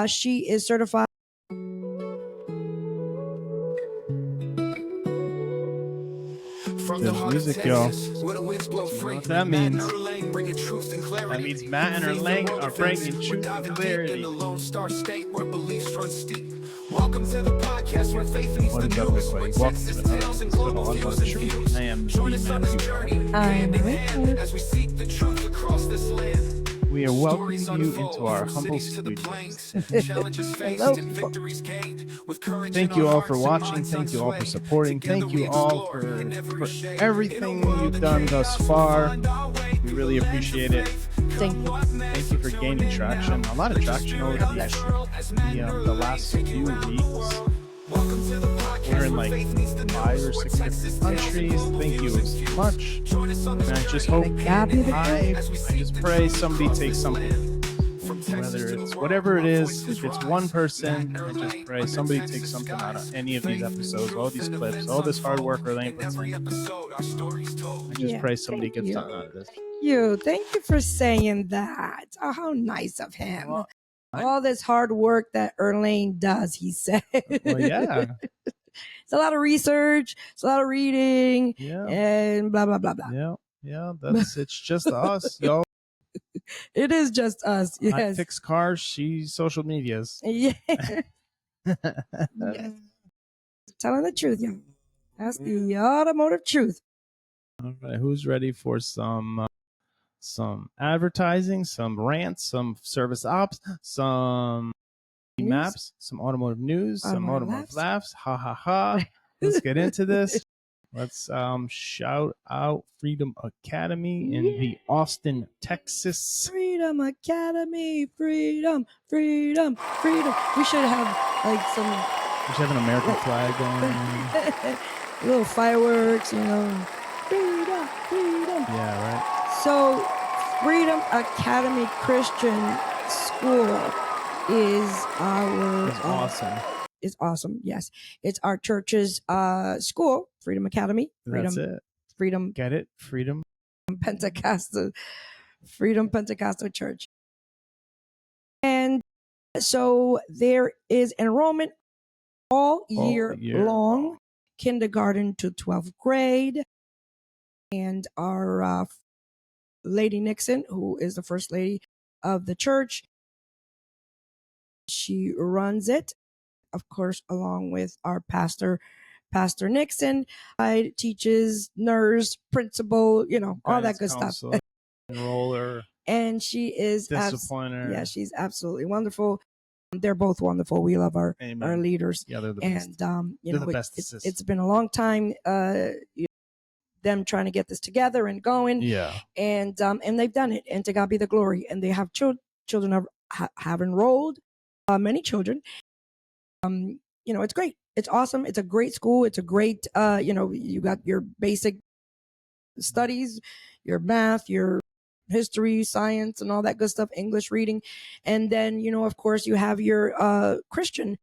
She is certified. There's music, y'all. You know what that means? That means Matt and Irlanne are bringing truth and clarity. Welcome to the podcast where faith meets the news. Welcome to the Automotive Truth. I am the Matthew. As we seek the truth across this land. We are welcoming you into our humble studios. Thank you all for watching. Thank you all for supporting. Thank you all for everything you've done thus far. We really appreciate it. Thank you. Thank you for gaining traction. A lot of traction over the last few weeks. We're in like 5 or 6 different countries. Thank you so much. And I just hope, I just pray somebody takes something. Whether it's whatever it is, if it's one person, I just pray somebody takes something out of any of these episodes, all these clips, all this hard work Irlanne puts in. I just pray somebody gets something out of this. Thank you for saying that. Oh, how nice of him. Well, all this hard work that Irlanne does, he said. Well, yeah. It's a lot of research, it's a lot of reading, and blah, blah, blah, blah. Yeah, it's just us, y'all. It is just us, yes. I fix cars, she's social medias. Yeah. Yes. Telling the truth, y'all. That's the automotive truth. All right, who's ready for some advertising, some rants, some service ops, some maps, some automotive news, some automotive laughs. Ha ha ha. Let's get into this. Let's shout out Freedom Academy in the Austin, Texas. Freedom Academy, freedom, freedom, freedom. We should have like some. We should have an American flag going. Little fireworks, Freedom, freedom. Yeah, right. So, Freedom Academy Christian School is our. It's awesome. It's awesome. Yes, it's our church's school, Freedom Academy. That's it. Freedom. Get it? Freedom. Freedom Pentecostal Church. And so there is enrollment all year long, kindergarten to 12th grade. And our Lady Nixon, who is the first lady of the church, she runs it, of course, along with our Pastor Nixon. I teaches, nurse, principal, all that good stuff. Enroller. And she is discipliner. She's absolutely wonderful. They're both wonderful. We love our leaders. Yeah, they're the best. And they're the best. It's been a long time. Them trying to get this together and going. Yeah. And they've done it. And to God be the glory. And they have children have enrolled. Many children. It's great. It's awesome. It's a great school. It's a great, you got your basic studies, your math, your history, science, and all that good stuff, English reading. And then, of course, you have your Christian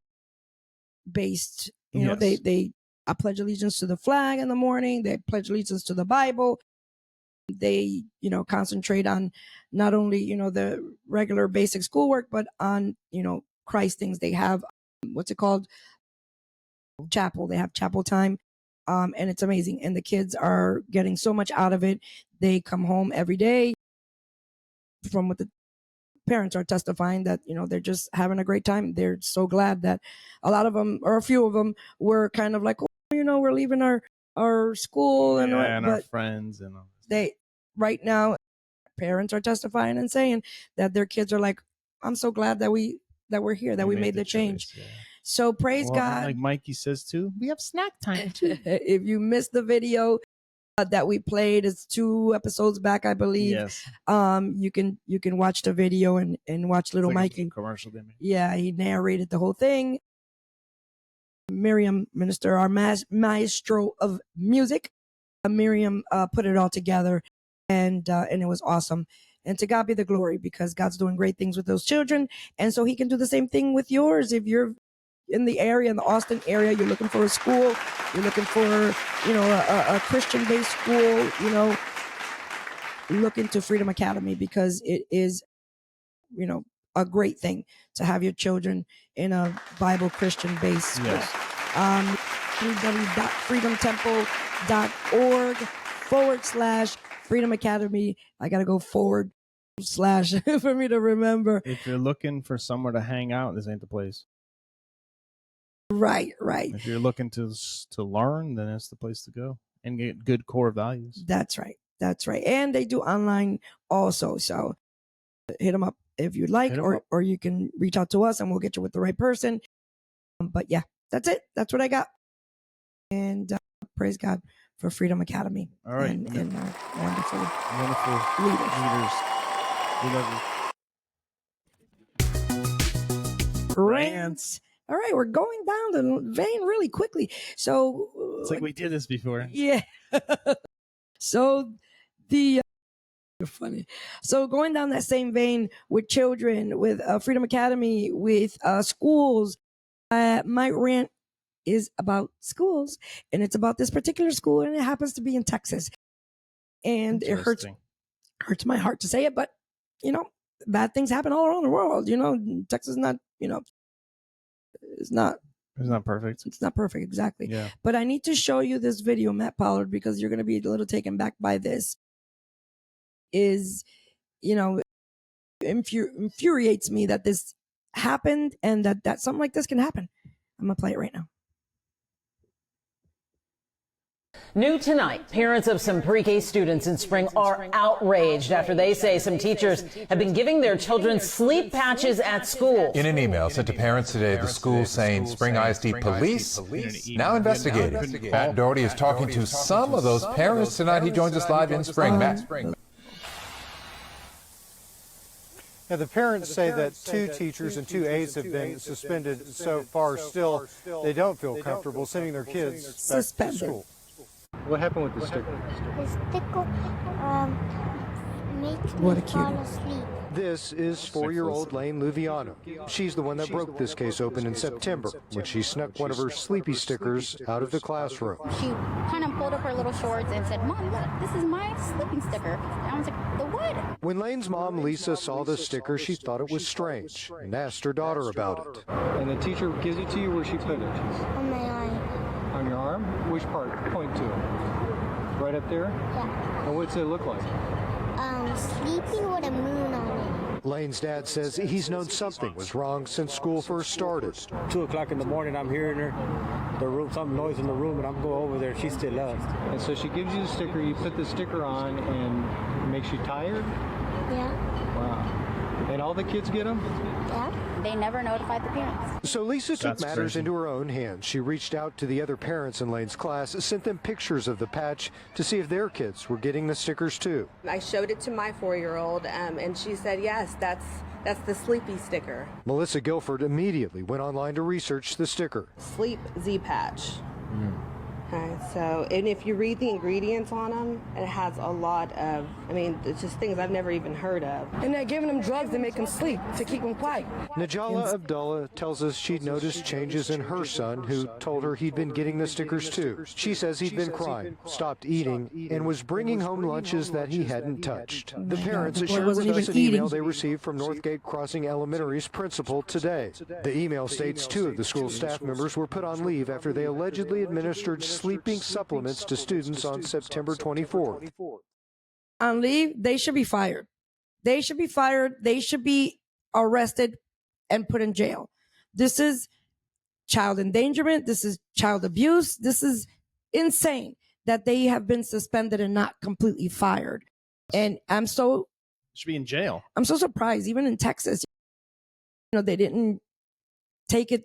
based, they pledge allegiance to the flag in the morning. They pledge allegiance to the Bible. They, concentrate on not only, the regular basic schoolwork, but on, Christ things. They have, what's it called? Chapel. They have chapel time. And it's amazing. And the kids are getting so much out of it. They come home every day. From what the parents are testifying, that, they're just having a great time. They're so glad that a lot of them, or a few of them, were kind of like, we're leaving our school and our friends and all this. Right now, parents are testifying and saying that their kids are like, I'm so glad that we're here, that we made the change. Choice, yeah. So praise God. Like Mikey says too, we have snack time too. If you missed the video that we played, it's 2 episodes back, I believe. Yes. You can watch the video and watch little Mikey. Commercial they made. Yeah, he narrated the whole thing. Miriam, minister, our maestro of music, Miriam put it all together, and it was awesome. And to God be the glory, because God's doing great things with those children, and so He can do the same thing with yours. If you're in the area, in the Austin area, you're looking for a school, you're looking for a Christian-based school, look into Freedom Academy, because it is, a great thing to have your children in a Bible Christian based school. Yes. www.freedomtemple.org/Freedom Academy. I got to go forward slash for me to remember. If you're looking for somewhere to hang out, this ain't the place. Right. If you're looking to learn, then it's the place to go and get good core values. That's right. And they do online also. So hit them up if you'd like, or you can reach out to us and we'll get you with the right person. But yeah, that's it. That's what I got. And praise God for Freedom Academy. All right. And wonderful leaders. We love you. Rants. All right, we're going down the vein really quickly. So it's like we did this before. Yeah. So you're funny. So going down that same vein with children, with Freedom Academy, with schools, my rant is about schools, and it's about this particular school, and it happens to be in Texas. And it hurts my heart to say it, but bad things happen all around the world. Texas is not, it's not perfect. It's not perfect, exactly. Yeah. But I need to show you this video, Matt Pollard, because you're going to be a little taken back by this. Infuriates me that this happened and that something like this can happen. I'm going to play it right now. New tonight, parents of some pre-K students in Spring are outraged after they say some teachers have been giving their children sleep patches at school. In an email sent to parents today, the school saying Spring ISD police now investigating. Matt Doherty is talking to some of those parents tonight. He joins us live in Spring. Matt. Now, the parents say that 2 teachers and 2 aides have been suspended so far. Still, they don't feel comfortable sending their kids back to school. What happened with the sticker? The sticker makes me fall asleep. This is 4-year-old Lane Luviano. She's the one that broke this case open in September when she snuck one of her sleepy stickers out of the classroom. She kind of pulled up her little shorts and said, "Mom, look, this is my sleeping sticker." And I was like, "The what?" When Lane's mom, Lisa, saw the sticker, she thought it was strange and asked her daughter about it. And the teacher gives it to you. Where she put it? On my arm. On your arm? Which part? Point to it. Right up there? Yeah. And what's it look like? Sleeping with a moon on it. Lane's dad says he's known something was wrong since school first started. 2 o'clock in the morning, I'm hearing the room, some noise in the room, and I'm going over there. She's still up. And so she gives you the sticker. You put the sticker on, and it makes you tired? Yeah. Wow. And all the kids get them? Yeah. They never notified the parents. So Lisa took matters into her own hands. She reached out to the other parents in Lane's class, sent them pictures of the patch to see if their kids were getting the stickers too. I showed it to my 4-year-old, and she said, yes, that's the sleepy sticker. Melissa Guilford immediately went online to research the sticker. Sleep Z patch. Okay, so, and if you read the ingredients on them, it has a lot of, it's just things I've never even heard of. And they're giving them drugs to make them sleep, to keep them quiet. Najala Abdullah tells us she'd noticed changes in her son, who told her he'd been getting the stickers too. She says he'd been crying, stopped eating, and was bringing home lunches that he hadn't touched. The parents shared with us an email they received from Northgate Crossing Elementary's principal today. The email states 2 of the school staff members were put on leave after they allegedly administered sleeping supplements to students on September 24th. On leave, they should be fired. They should be fired. They should be arrested and put in jail. This is child endangerment. This is child abuse. This is insane that they have been suspended and not completely fired. And should be in jail. I'm so surprised, even in Texas, they didn't take it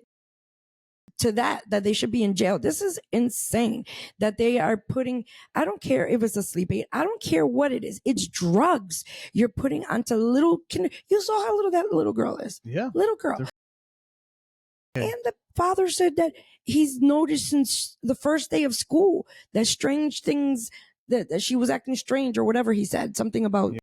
to that they should be in jail. This is insane that they are putting, I don't care if it's a sleep aid, I don't care what it is, it's drugs you're putting onto you saw how little that little girl is. Yeah. Little girl. Okay. And the father said that he's noticed since the first day of school that strange things, that she was acting strange or whatever he said, something about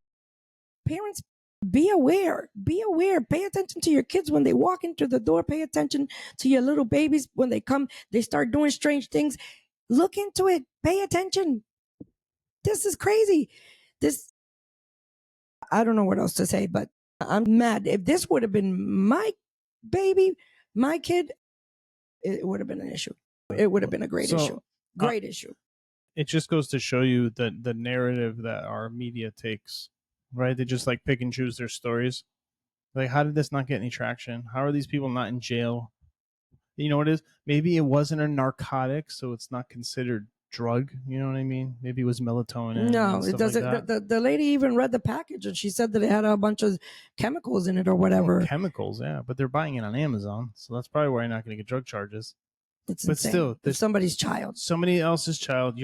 parents. Be aware, pay attention to your kids when they walk into the door, pay attention to your little babies when they come, they start doing strange things. Look into it, pay attention. This is crazy. I don't know what else to say, but I'm mad. If this would have been my baby, my kid, it would have been an issue. It would have been a great issue. Great issue. It just goes to show you the narrative that our media takes, right? They just like pick and choose their stories. Like, how did this not get any traction? How are these people not in jail? You know what it is? Maybe it wasn't a narcotic, so it's not considered drug. You know what I mean? Maybe it was melatonin. No, it doesn't. Like the lady even read the package and she said that it had a bunch of chemicals in it or whatever. Oh, chemicals, yeah. But they're buying it on Amazon, so that's probably why you're not going to get drug charges. It's but insane. Still, it's somebody's child. Somebody else's child.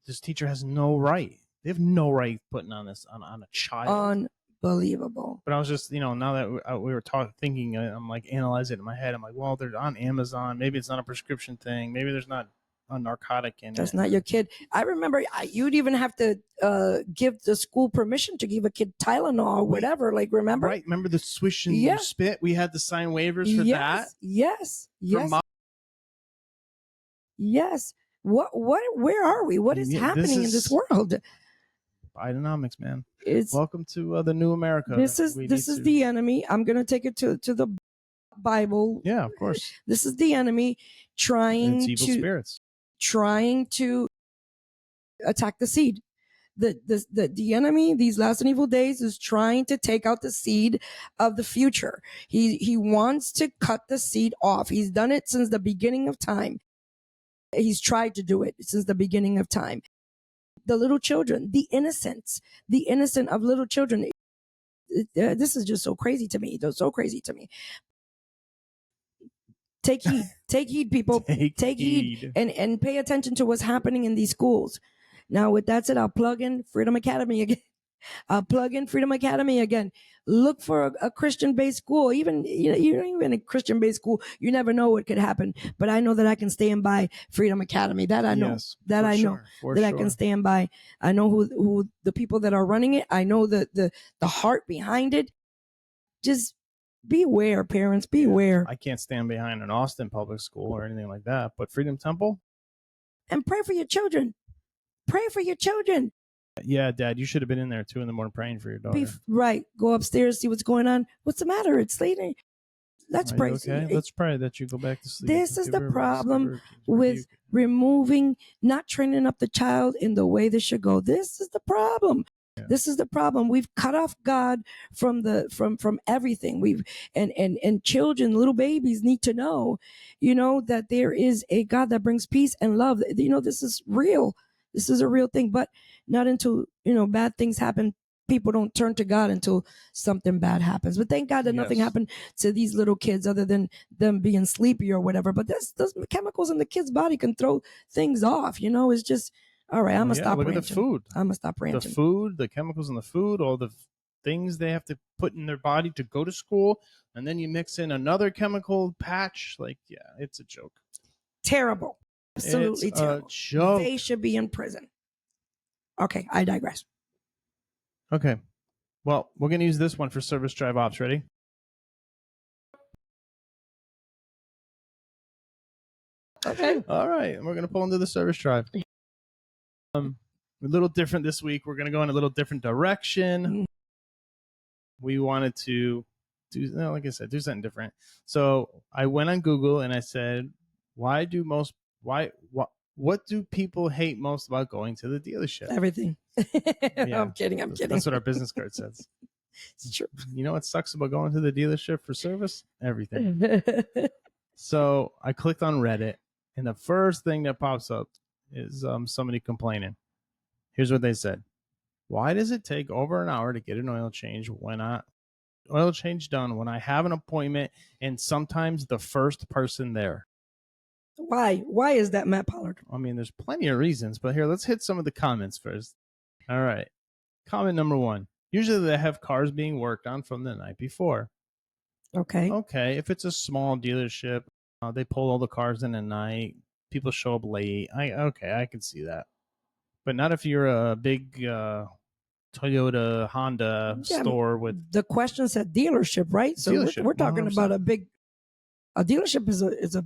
This teacher has no right. They have no right putting on this on a child. Unbelievable. But I was just, now that we were thinking, I'm like analyzing it in my head. I'm like, well, they're on Amazon. Maybe it's not a prescription thing. Maybe there's not a narcotic in it. That's not your kid. I remember you'd even have to give the school permission to give a kid Tylenol or whatever. Like, remember? Right. Remember the swish and spit? We had to sign waivers for that. Yes. Yes. Where are we? What is happening in this world? Bidenomics, man. Welcome to the new America. This is the enemy. I'm going to take it to the Bible. Yeah, of course. This is the enemy trying to attack the seed. The enemy, these last and evil days, is trying to take out the seed of the future. He wants to cut the seed off. He's done it since the beginning of time. He's tried to do it since the beginning of time. The little children, the innocent of little children. This is just so crazy to me. It's so crazy to me. Take heed, people. Take heed and pay attention to what's happening in these schools. Now, with that said, I'll plug in Freedom Academy again. Look for a Christian-based school. Even even a Christian-based school, you never know what could happen. But I know that I can stand by Freedom Academy. That I know. Yes, that I know. That I can stand by. I know who the people that are running it. I know the heart behind it. Just beware, parents. Beware. I can't stand behind an Austin public school or anything like that. But Freedom Temple. And pray for your children. Pray for your children. Yeah, Dad, you should have been in there 2 a.m. praying for your daughter. Right. Go upstairs, see what's going on. What's the matter? It's late. Let's pray. Okay, let's pray that you go back to sleep. This is the problem with removing, not training up the child in the way they should go. This is the problem. Yeah. This is the problem. We've cut off God from everything. And children, little babies need to know, that there is a God that brings peace and love. This is real. This is a real thing, but not until, bad things happen. People don't turn to God until something bad happens. But thank God that nothing happened to these little kids other than them being sleepy or whatever. But those chemicals in the kid's body can throw things off. It's just, all right, I'm going to stop ranting. Look at the food. I'm going to stop ranting. The food, the chemicals in the food, all the things they have to put in their body to go to school. And then you mix in another chemical patch. Like, yeah, it's a joke. Terrible. Absolutely terrible. Joke. They should be in prison. Okay, I digress. Okay. Well, we're going to use this one for service drive ops. Ready? Okay. All right. We're going to pull into the service drive. A little different this week. We're going to go in a little different direction. We wanted to like I said, do something different. So I went on Google and I said, what do people hate most about going to the dealership? Everything. Yeah, I'm kidding. That's what our business card says. It's true. You know what sucks about going to the dealership for service? Everything. So I clicked on Reddit, and the first thing that pops up is somebody complaining. Here's what they said. Why does it take over an hour to get an oil change when I have an appointment and sometimes the first person there? Why? Why is that, Matt Pollard? I mean, there's plenty of reasons, but here, let's hit some of the comments first. All right. Comment number 1. Usually they have cars being worked on from the night before. Okay. If it's a small dealership, they pull all the cars in at night. People show up late. I can see that. But not if you're a big Toyota, Honda store with... The question said dealership, right? So we're talking 100%. About a dealership is a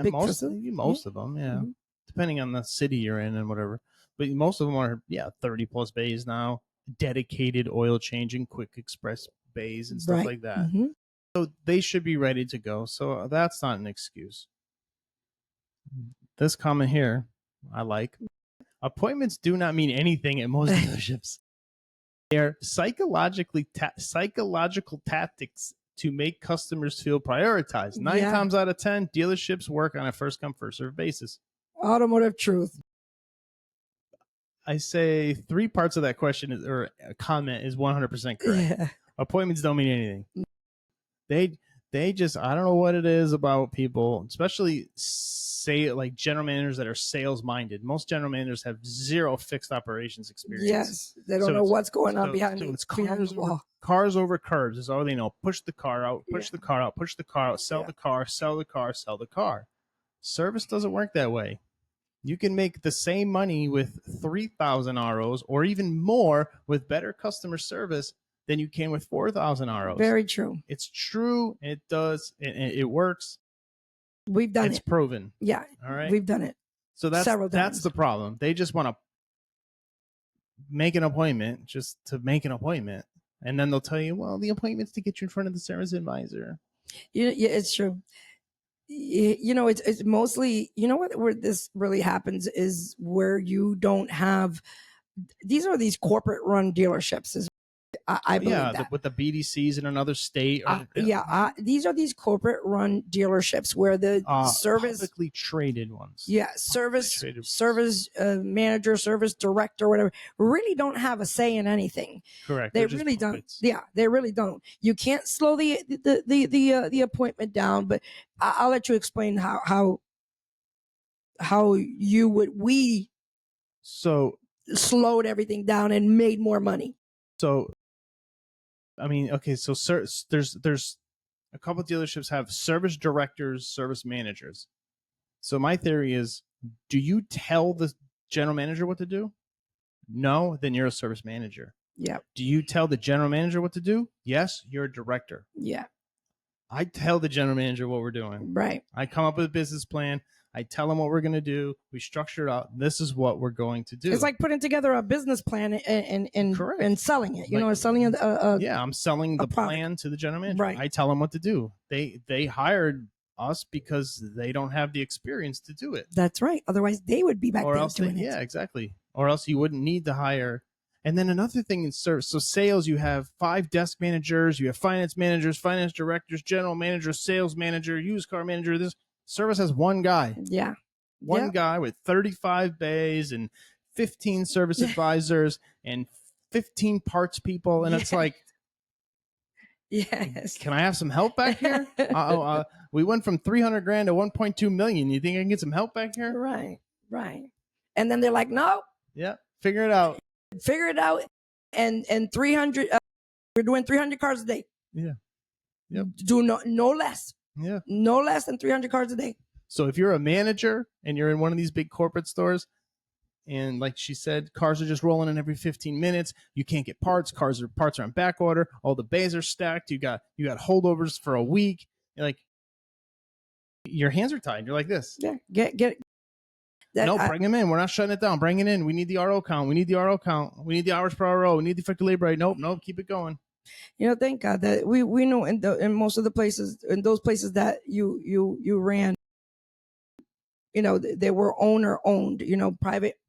big facility. Most of them, yeah. Mm-hmm. Depending on the city you're in and whatever. But most of them are, 30 plus bays now. Dedicated oil changing, quick express bays and stuff like that. Mm-hmm. So they should be ready to go. So that's not an excuse. This comment here, I like. Appointments do not mean anything at most dealerships. They're psychological tactics to make customers feel prioritized. 9 times out of 10, dealerships work on a first come, first serve basis. Automotive Truth. I say 3 parts of that question or comment is 100% correct. Yeah. Appointments don't mean anything. They just, I don't know what it is about people, especially say like general managers that are sales minded. Most general managers have 0 fixed operations experience. Yes, they don't know what's going on behind it's the wall. Cars over curbs is all they know. Push the car out, push the car out, push the car out, sell the car, sell the car, sell the car. Service doesn't work that way. You can make the same money with 3,000 ROs or even more with better customer service than you can with 4,000 ROs. Very true. It's true. It does. It works. We've done it. It's proven. Yeah. All right. We've done it. So that's the problem. They just want to make an appointment just to make an appointment. And then they'll tell you, well, the appointment's to get you in front of the service advisor. Yeah, it's true. It's mostly, where this really happens is where you don't have, these corporate run dealerships. I believe that. With the BDCs in another state. These are these corporate run dealerships where the service publicly traded ones. Yeah, service manager, service director, whatever, really don't have a say in anything. Correct. They really don't. Yeah, they really don't. You can't slow the appointment down, but I'll let you explain how we slowed everything down and made more money. So, I mean, okay, so there's a couple of dealerships have service directors, service managers. So my theory is, do you tell the general manager what to do? No, then you're a service manager. Yeah. Do you tell the general manager what to do? Yes, you're a director. Yeah. I tell the general manager what we're doing. Right. I come up with a business plan. I tell them what we're going to do. We structure it out. This is what we're going to do. It's like putting together a business plan and selling it. Selling it. I'm selling the plan to the general manager. Right. I tell them what to do. They hired us because they don't have the experience to do it. That's right. Otherwise, they would be back there doing it. Yeah, exactly. Or else you wouldn't need to hire. And then another thing in service, so sales, you have 5 desk managers, you have finance managers, finance directors, general manager, sales manager, used car manager. This service has one guy. Yeah. One guy with 35 bays and 15 service advisors and 15 parts people. And it's like, yes. Can I have some help back here? We went from 300 grand to 1.2 million. You think I can get some help back here? Right. Right. And then they're like, no. Yeah. Figure it out. And 300, we're doing 300 cars a day. Yeah. Yep. Do no less. Yeah. No less than 300 cars a day. So if you're a manager and you're in one of these big corporate stores, and like she said, cars are just rolling in every 15 minutes. You can't get parts. Parts are on back order. All the bays are stacked. You got holdovers for a week. You're like, your hands are tied. You're like this. Yeah. Get. Bring them in. We're not shutting it down. Bring it in. We need the RO count. We need the RO count. We need the hours per RO. We need the effective labor rate. Nope. Keep it going. Thank God that we know in most of the places, in those places that you ran, they were owner owned,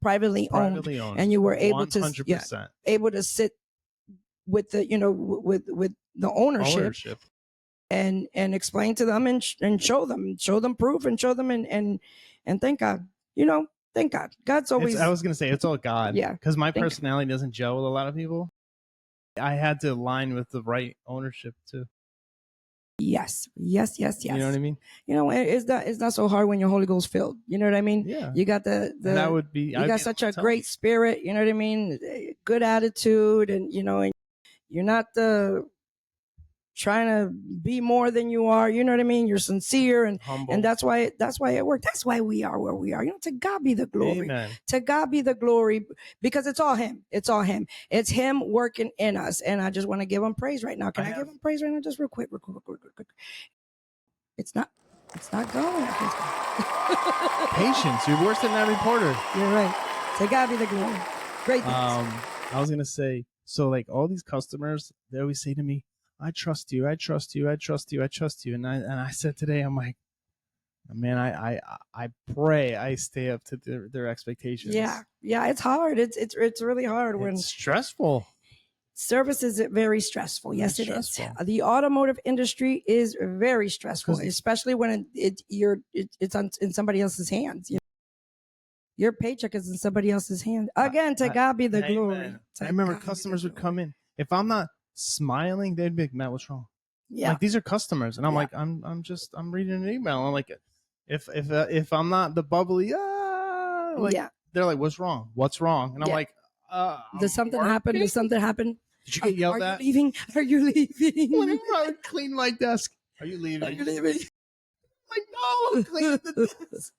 privately owned, and you were able 100%. Able to sit with the with the ownership. And explain to them and show them proof and show them and thank God, thank God. God's always. I was gonna say it's all God. Yeah, because my personality doesn't gel with a lot of people. I had to align with the right ownership too. Yes. You know what I mean? It's not so hard when you're Holy Ghost filled. You know what I mean? Yeah. You got that would be. You got such a great spirit. You know what I mean? Good attitude, and and you're not trying to be more than you are. You know what I mean? You're sincere and humble. And that's why it worked. That's why we are where we are. To God be the glory. Amen. To God be the glory, because it's all Him. It's all Him. It's Him working in us. And I just want to give Him praise right now. Can I give Him praise right now? Just real quick. It's not going. Patience. You're worse than that reporter. You're right. To God be the glory. Great things. I was gonna say, so like all these customers, they always say to me, I trust you. I trust you. I trust you. I trust you. And I said today, I'm like, man, I pray I stay up to their expectations. Yeah. It's hard. It's really hard when it's stressful. Service is very stressful. Yes, It's it is. stressful. The automotive industry is very stressful, especially when it's in somebody else's hands. You know? Your paycheck is in somebody else's hand. Again, to God be the glory. I remember customers would come in. If I'm not smiling, they'd be like, Matt, what's wrong? Yeah. Like, these are customers. And I'm like, I'm reading an email. I'm like, if I'm not the bubbly, they're like, what's wrong? What's wrong? And I'm like, does something happen? Does something happen? Did you get yelled at? Are you leaving? Are you leaving? Let me clean my desk. Are you leaving? Are you leaving? Like, no, I'm cleaning the desk.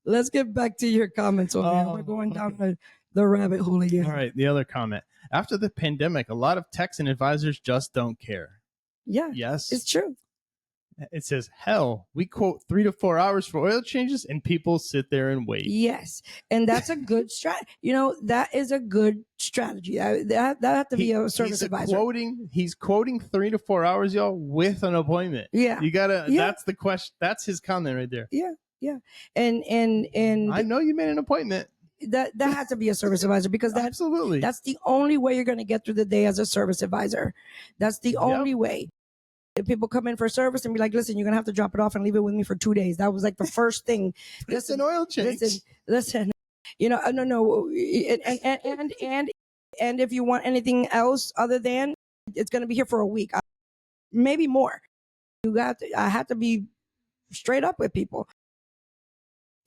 Let's get back to your comments on here. We're going down the rabbit hole again. All right, the other comment. After the pandemic, a lot of techs and advisors just don't care. Yeah. Yes. It's true. It says, hell, we quote 3 to 4 hours for oil changes and people sit there and wait. Yes. And that's a good strategy. That is a good strategy. That have to be a service advisor. He's quoting 3 to 4 hours, y'all, with an appointment. Yeah. You gotta, that's the question. That's his comment right there. Yeah. Yeah. And I know you made an appointment. That has to be a service advisor because absolutely that's the only way you're going to get through the day as a service advisor. That's the only way. If people come in for service and be like, listen, you're going to have to drop it off and leave it with me for 2 days. That was like the first thing. It's an oil change. Listen, no. And if you want anything else other than, it's going to be here for a week, maybe more. I have to be straight up with people.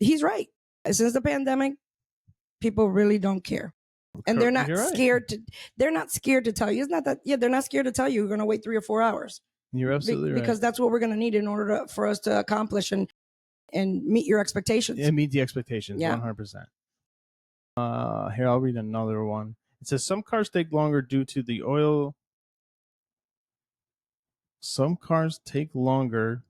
He's right. Since the pandemic, people really don't care. And they're not scared to tell you. It's not that, they're not scared to tell you you're going to wait 3 or 4 hours. You're absolutely right. Because that's what we're going to need in order for us to accomplish and meet your expectations. And meet the expectations, yeah. 100%. Here, I'll read another one. It says, some cars take longer due to the oil. Some cars take longer.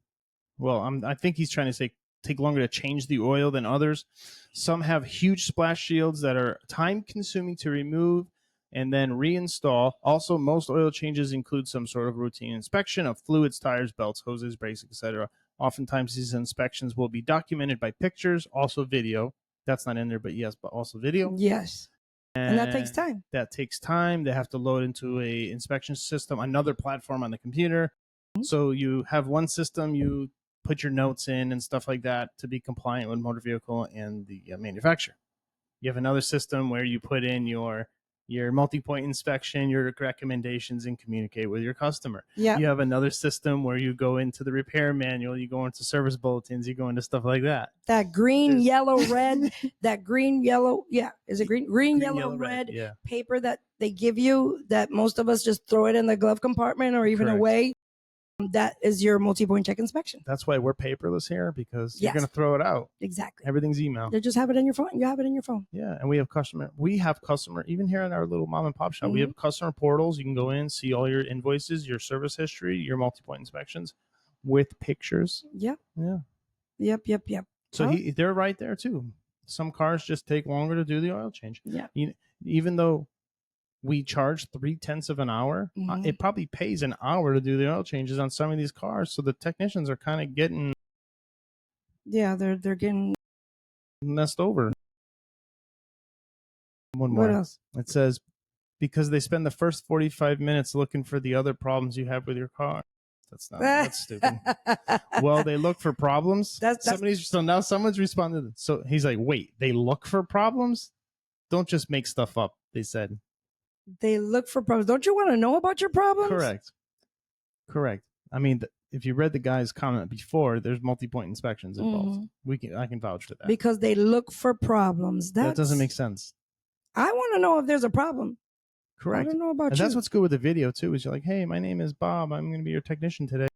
Well, I think he's trying to say take longer to change the oil than others. Some have huge splash shields that are time-consuming to remove and then reinstall. Also, most oil changes include some sort of routine inspection of fluids, tires, belts, hoses, brakes, etc. Oftentimes, these inspections will be documented by pictures, also video. That's not in there, but yes, but also video. Yes. And that takes time. That takes time. They have to load into a inspection system, another platform on the computer. Mm-hmm. So you have one system, you put your notes in and stuff like that to be compliant with motor vehicle and the manufacturer. You have another system where you put in your multi-point inspection, your recommendations, and communicate with your customer. Yeah. You have another system where you go into the repair manual, you go into service bulletins, you go into stuff like that. That green, yellow, red, that green, yellow, is it green, yellow, red paper that they give you that most of us just throw it in the glove compartment or even away? That is your multi-point check inspection. That's why we're paperless here, because you're going to throw it out. Exactly. Everything's email. You just have it in your phone. You have it in your phone. Yeah, and we have customer, even here in our little mom and pop shop, we have customer portals. You can go in, see all your invoices, your service history, your multi-point inspections with pictures. Yep. Yeah. Yep. So they're right there too. Some cars just take longer to do the oil change. Yeah. Even though we charge 0.3 of an hour, it probably pays an hour to do the oil changes on some of these cars. So the technicians are kind of getting, they're getting messed over. One more. What else? It says, because they spend the first 45 minutes looking for the other problems you have with your car. That's stupid. Well, they look for problems. So now someone's responded. So he's like, wait, they look for problems? Don't just make stuff up, they said. They look for problems. Don't you want to know about your problems? Correct. I mean, if you read the guy's comment before, there's multi-point inspections involved. I can vouch for that. Because they look for problems. That doesn't make sense. I want to know if there's a problem. Correct. I don't know about and that's what's good with the video too, is you're like, hey, my name is Bob. I'm going to be your technician today.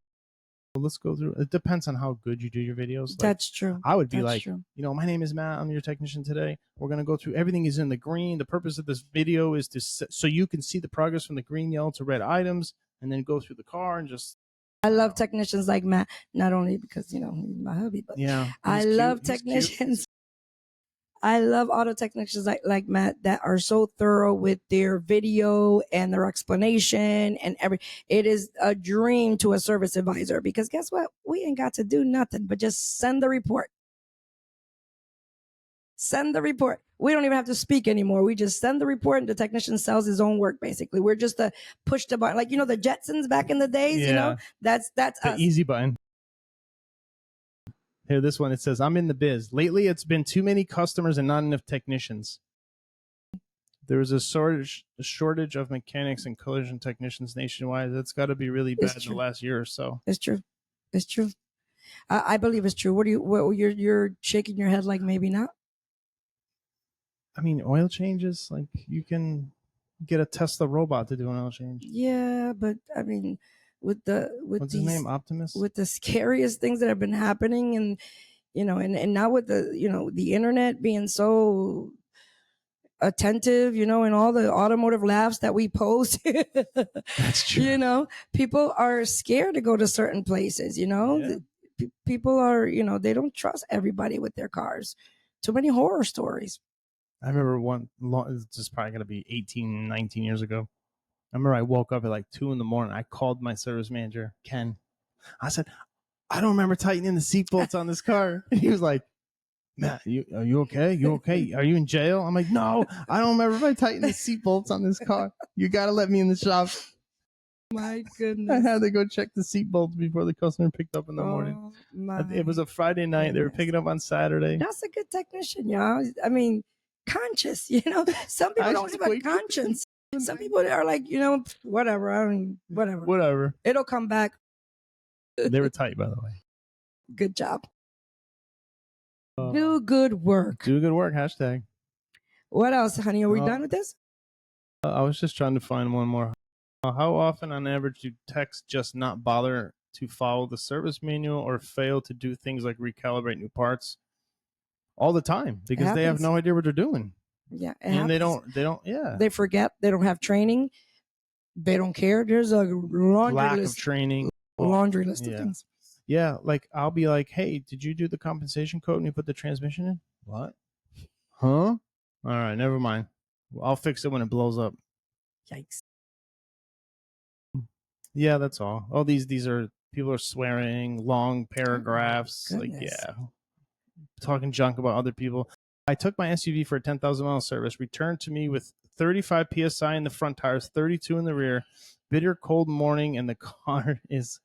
Let's go through. It depends on how good you do your videos. That's true. I would be my name is Matt. I'm your technician today. We're going to go through. Everything is in the green. The purpose of this video is so you can see the progress from the green, yellow to red items, and then go through the car and just. I love technicians like Matt, not only because, he's my hubby, but I love technicians. I love auto technicians like Matt that are so thorough with their video and their explanation and it is a dream to a service advisor because guess what? We ain't got to do nothing but just send the report. Send the report. We don't even have to speak anymore. We just send the report and the technician sells his own work basically. We're just a push the button. Like, the Jetsons back in the days, that's the us. easy button. Here, this one, it says, I'm in the biz. Lately, it's been too many customers and not enough technicians. There was a shortage of mechanics and collision technicians nationwide. That's got to be really bad in the last year or so. It's true. It's true. I believe it's true. You're shaking your head like maybe not? I mean, oil changes, like you can get a Tesla robot to do an oil change. Yeah, but I mean, what's his name, Optimus? With the scariest things that have been happening, and and now with the internet being so attentive, and all the automotive laughs that we post. That's true. People are scared to go to certain places. Yeah. People are, they don't trust everybody with their cars. Too many horror stories. I remember this is probably going to be 18, 19 years ago. I remember I woke up at like 2 a.m. I called my service manager, Ken. I said, I don't remember tightening the seatbelts on this car. And he was like, Matt, are you okay? You okay? Are you in jail? I'm like, no, I don't remember if I tightened the seatbelts on this car. You got to let me in the shop. My goodness. I had to go check the seatbelts before the customer picked up in the morning. It was a Friday night. They were picking up on Saturday. That's a good technician, y'all. I mean, conscious, Some people don't have a conscience. Some people are like, whatever. Whatever. It'll come back. They were tight, by the way. Good job. Do good work. Do good work. Hashtag. What else, honey? Are we done with this? I was just trying to find one more. How often on average do techs just not bother to follow the service manual or fail to do things like recalibrate new parts? All the time, because they have no idea what they're doing. Yeah. And they don't, yeah. They forget. They don't have training. They don't care. There's a lack of training. Laundry list of things. Yeah, like I'll be like, hey, did you do the compensation code when you put the transmission in? What? Huh? All right, never mind. I'll fix it when it blows up. Yikes. Yeah, that's all. Oh, these are people are swearing, long paragraphs. Like, yeah. Talking junk about other people. I took my SUV for a 10,000-mile service, returned to me with 35 PSI in the front tires, 32 in the rear, bitter cold morning, and the car is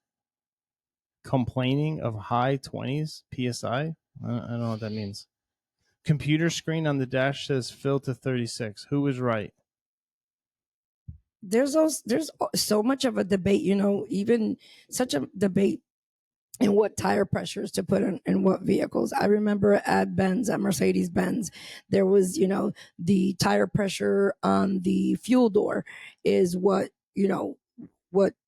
complaining of high 20s PSI. I don't know what that means. Computer screen on the dash says fill to 36. Who was right? There's so much of a debate, even such a debate in what tire pressures to put in what vehicles. I remember at Mercedes-Benz, there was, the tire pressure on the fuel door is what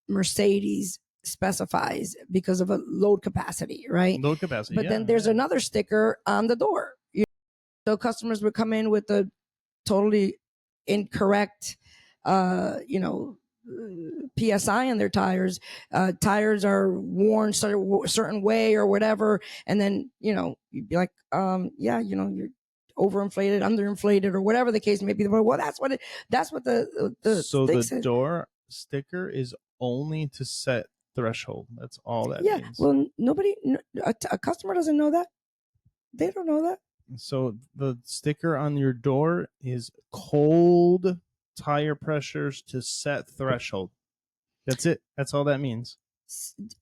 Mercedes specifies because of a load capacity, right? Load capacity. But then there's another sticker on the door. So customers would come in with a totally incorrect, PSI in their tires. Tires are worn certain way or whatever, and then you'd be like, you're overinflated, underinflated, or whatever the case may be. Well, that's what the so the said. Door sticker is only to set threshold. That's all that means. Well, a customer doesn't know that. They don't know that. So the sticker on your door is cold tire pressures to set threshold. That's it. That's all that means.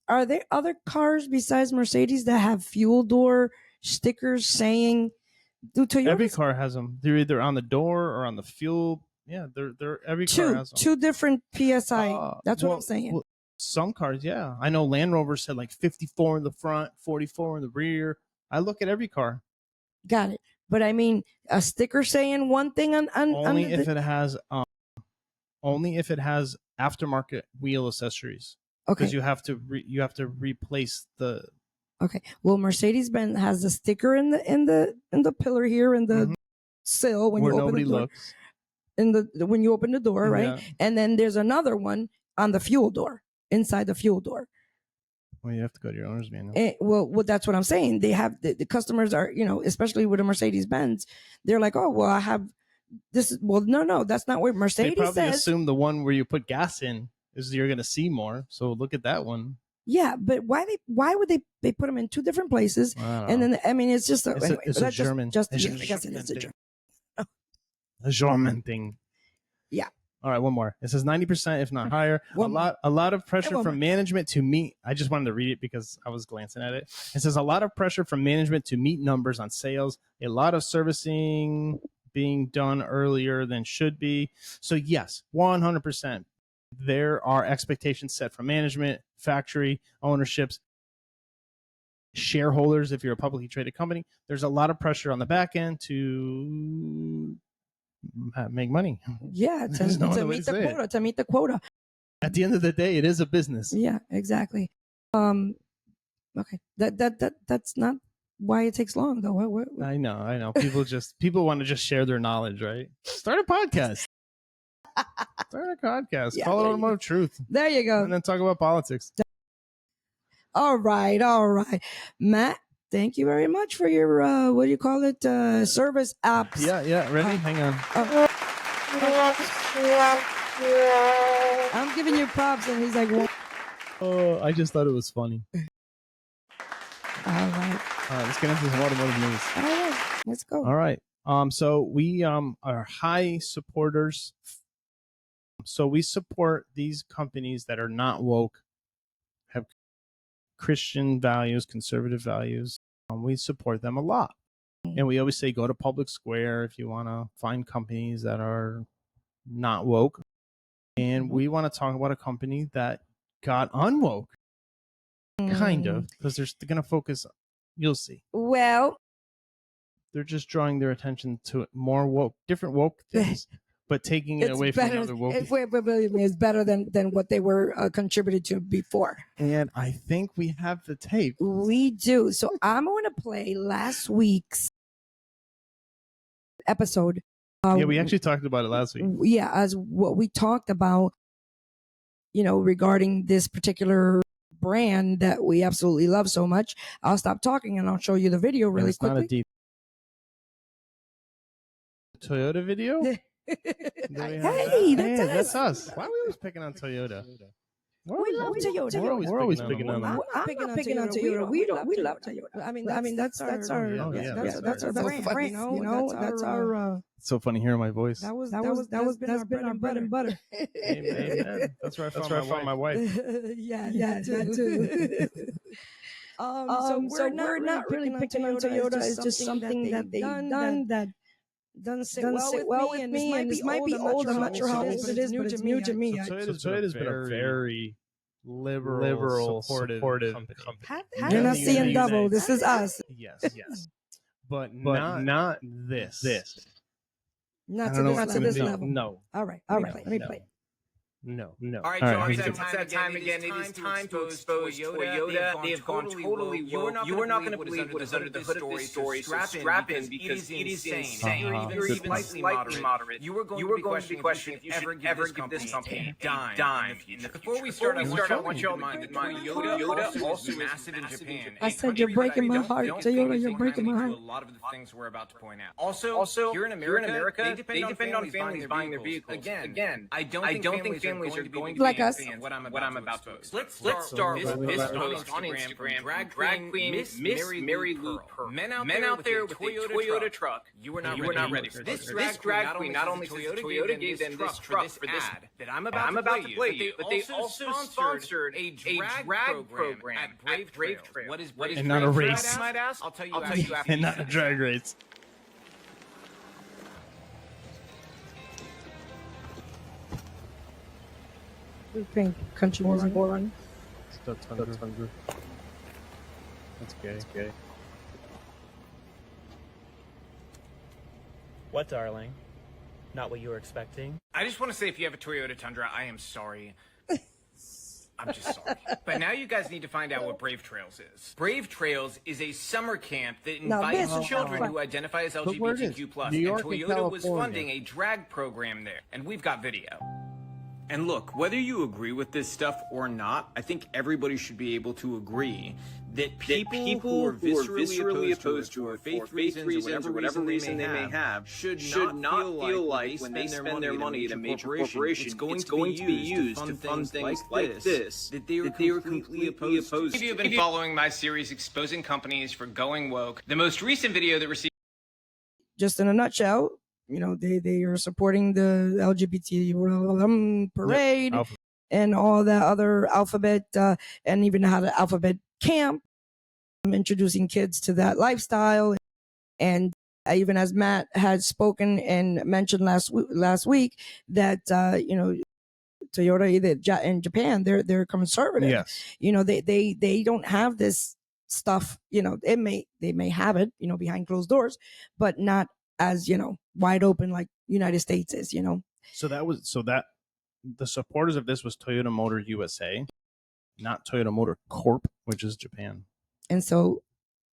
Are there other cars besides Mercedes that have fuel door stickers saying? Every car has them. They're either on the door or on the fuel. Yeah, they're every car has them. Two different PSI. That's what I'm saying. Well, some cars, yeah. I know Land Rover said like 54 in the front, 44 in the rear. I look at every car. Got it. But I mean, a sticker saying one thing on only if it has aftermarket wheel accessories. Okay. Because you have to replace the. Okay. Well, Mercedes-Benz has a sticker in the pillar here in the sill when you open the door. Looks. When you open the door, right? Yeah. And then there's another one on the fuel door, inside the fuel door. Well, you have to go to your owner's manual. Well, that's what I'm saying. They have the customers are, especially with a Mercedes Benz, they're like, oh, well, I have this. Well, no, that's not what Mercedes They probably says. assume the one where you put gas in is you're going to see more. So look at that one. Yeah, but why would they put them in two different places? And then it's just it's a German. I guess it is a German. A German thing. Yeah. All right, one more. It says 90%, if not higher. A lot of pressure from management to meet. I just wanted to read it because I was glancing at it. It says a lot of pressure from management to meet numbers on sales. A lot of servicing being done earlier than should be. So yes, 100%. There are expectations set from management, factory ownerships, shareholders. If you're a publicly traded company, there's a lot of pressure on the back end to make money. Yeah, to meet the quota. To meet the quota. At the end of the day, it is a business. Yeah, exactly. Okay, that's not why it takes long though. What? I know. People want to just share their knowledge, right? Start a podcast. Yeah, Call it Automotive Truth. There you go. And then talk about politics. All right, Matt. Thank you very much for your what do you call it? Service apps. Yeah. Ready? Hang on. I'm giving you props, and he's like, "What?" Oh, I just thought it was funny. All right, let's get into some automotive news. All right, let's go. All right. So we are high supporters. So we support these companies that are not woke, have Christian values, conservative values. We support them a lot. And we always say go to Public Square if you want to find companies that are not woke. And we want to talk about a company that got unwoke. Kind of, because they're going to focus. You'll see. Well, they're just drawing their attention to more woke, different woke things. But taking it away from other woke. It's better than what they were contributed to before. And I think we have the tape. We do. So I'm going to play last week's episode. Yeah, we actually talked about it last week. Yeah, as what we talked about, regarding this particular brand that we absolutely love so much. I'll stop talking and I'll show you the video really quickly. Not a deep Toyota video? Hey, that's us. Why are we always picking on Toyota? We love Toyota. We're always picking on them. I'm not picking on Toyota. We love Toyota. I mean, that's our brand. That's our. It's so funny hearing my voice. That's been our bread and butter. Amen. That's where I found my wife. Yeah, that too. So we're not really picking on Toyota. It's just something that they've done that doesn't sit well with me, and this might be old. I'm not sure how old it is, but it's new to me. Toyota's been a very liberal, supportive company. You're not seeing double. This is us. Yes. But not this. Not to this level. No. All right. Let me play. No. All right, John, it's that time again. It is time to expose Toyota. They have gone totally woke. You are not going to believe what is under the hood of this story, so strap in because it is insane. You're even slightly moderate. You are going to be questioning if you should ever give this company a dime. Before we start, I want you to mind that Toyota also is massive in Japan. I said you're breaking my heart, Toyota. You're breaking my heart. A lot of the things we're about to point out. Also, here in America, they depend on families buying their vehicles. Again, I don't think families are going to like be us. what I'm about to expose. Let's start with this post on Instagram. Drag queen Miss Mary Lou Pearl. Men out there with a Toyota truck. You were not ready for this. This drag queen not only Toyota gave them this truck for this ad that I'm about to play you, but they also sponsored a drag program at Brave Trails. What is and not a race? I might ask. I'll tell you after. And not a drag race. We're playing country music. That's gay. What, darling? Not what you were expecting? I just want to say, if you have a Toyota Tundra, I am sorry. I'm just sorry. But now you guys need to find out what Brave Trails is. Brave Trails is a summer camp that invites children who identify as LGBTQ+. And Toyota was funding a drag program there. And we've got video. And look, whether you agree with this stuff or not, I think everybody should be able to agree that people who are viscerally opposed to it for faith reasons or whatever reason they may have should not feel like when they spend their money at a major corporation, it's going to be used to fund things like this, that they are completely opposed to. If you've been following my series exposing companies for going woke, the most recent video that received... Just in a nutshell, you know, they are supporting the LGBT parade and all that other alphabet, and even had an alphabet camp, introducing kids to that lifestyle. And even as Matt had spoken and mentioned last week, that you know, Toyota in Japan, they're conservative. Yes. You know, they don't have this stuff. You know, they may have it, you know, behind closed doors, but not as, you know, wide open like United States is, you know. So that the supporters of this was Toyota Motor USA, not Toyota Motor Corp, which is Japan. And so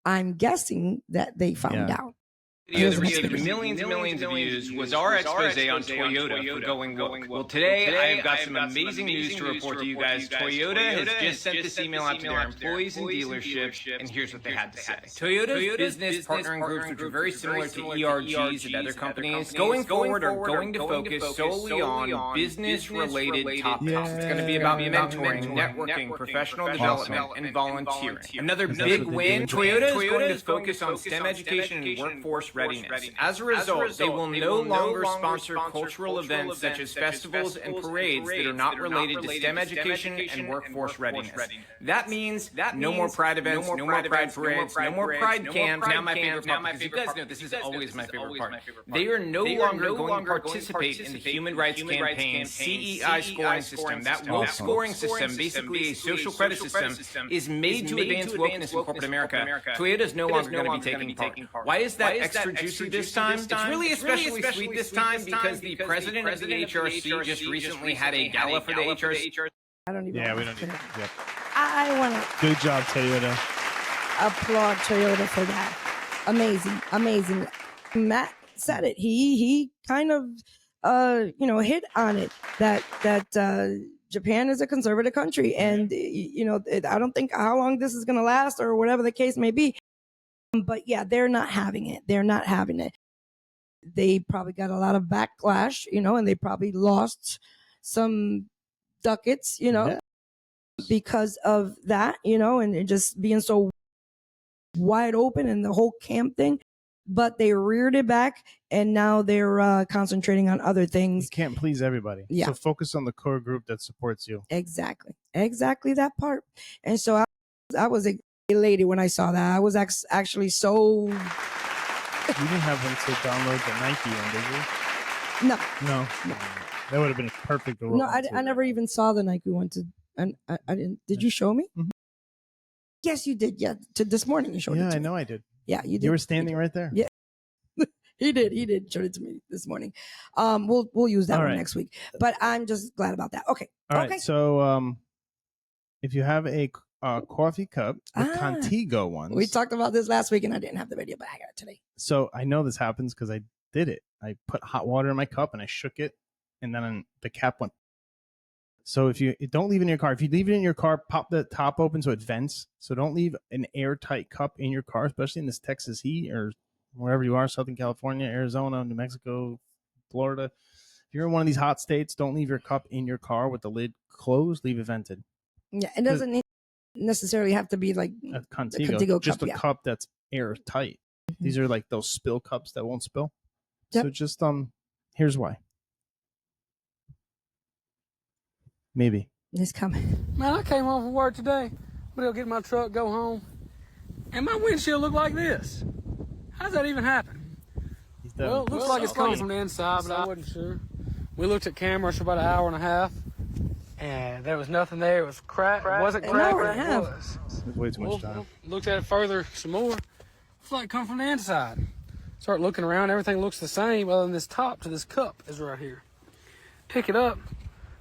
I'm guessing that they found out. Video that received millions and millions of views was our expose on Toyota for going woke. Well, today I have got some amazing news to report to you guys. Toyota has just sent this email out to their employees and dealerships, and here's what they had to say. Toyota's business partnering groups, which are very similar to ERGs at other companies, going forward are going to focus solely on business-related topics. It's going to be about mentoring, networking, professional development, and volunteering. Another big win, Toyota is going to focus on STEM education and workforce readiness. As a result, they will no longer sponsor cultural events such as festivals and parades that are not related to STEM education and workforce readiness. That means no more Pride events, no more Pride parades, no more Pride camps. Now my favorite part, because you guys know this is always my favorite part. They are no longer going to participate in the Human Rights Campaign CEI scoring system. That woke scoring system, basically a social credit system, is made to advance wokeness in corporate America. Toyota is no longer going to be taking part. Why is that extra juicy this time? It's really especially sweet this time because the president of the HRC just recently had a gala for the HRC. I don't even. Yeah, we don't. Yep. I want to. Good job, Toyota. Applaud Toyota for that. Amazing. Matt said it. He kind of you know, hit on it that Japan is a conservative country, and you know, I don't think how long this is going to last or whatever the case may be. But yeah, they're not having it. They probably got a lot of backlash, you know, and they probably lost some ducats, you know, because of that, you know, and it just being so wide open and the whole camp thing. But they reared it back, and now they're concentrating on other things. You can't please everybody. Yeah. So focus on the core group that supports you. Exactly that part. And so I was elated when I saw that. I was actually so. You didn't have them to download the Nike one, did you? No. That would have been perfect. No, I never even saw the Nike one. I didn't. Did you show me? Mm-hmm. Yes, you did. Yeah, this morning you showed it to me. Yeah, I know I did. Yeah, you did. You were standing right there. Yeah. He did show it to me this morning. We'll use that one next week. But I'm just glad about that. Okay. All right. So if you have a coffee cup, the Contigo ones. We talked about this last week, and I didn't have the video, but I got it today. So I know this happens because I did it. I put hot water in my cup and I shook it, and then the cap went. So if you don't leave it in your car, if you leave it in your car, pop the top open so it vents. So don't leave an airtight cup in your car, especially in this Texas heat or wherever you are, Southern California, Arizona, New Mexico, Florida. If you're in one of these hot states, don't leave your cup in your car with the lid closed. Leave it vented. Yeah, it doesn't necessarily have to be like a Contigo just cup, a cup that's airtight. Mm-hmm. These are like those spill cups that won't spill. Yep. So just here's why. Maybe. It's coming. Man, I came home from work today. I'm gonna get my truck, go home, and my windshield looked like this. How's that even happen? Well, it looks like it's coming from the inside, but I wasn't sure. We looked at cameras for about an hour and a half, and there was nothing there. It was cracked. It wasn't cracked. It was. Way too much time. Looked at it further some more. It's like it come from the inside. Start looking around. Everything looks the same, other than this top to this cup is right here. Pick it up.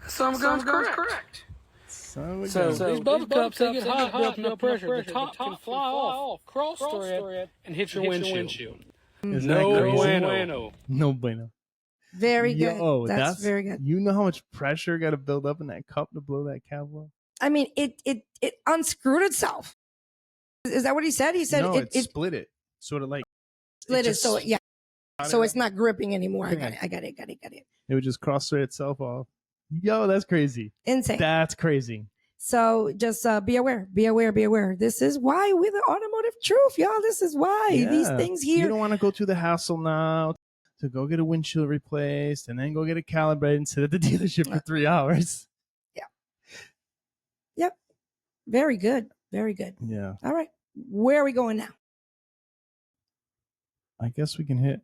Some guns correct. So these bubble cups, they get hot, built enough pressure. The top can fly off, cross thread, and hit your windshield. No bueno. Very good. Yo, That's very good. You know how much pressure got to build up in that cup to blow that cap up? I mean, it unscrewed itself. Is that what he said? He said no, it split it. Sort of like split it. So yeah. So it's not gripping anymore. Yeah. I got it. It would just cross itself off. Yo, that's crazy. Insane. That's crazy. So just be aware. This is why we're the Automotive Truth, y'all. This is why these things here. You don't want to go through the hassle now to go get a windshield replaced and then go get it calibrated and sit at the dealership for 3 hours. Yeah. Yep. Very good. Very good. Yeah. All right. Where are we going now? I guess we can hit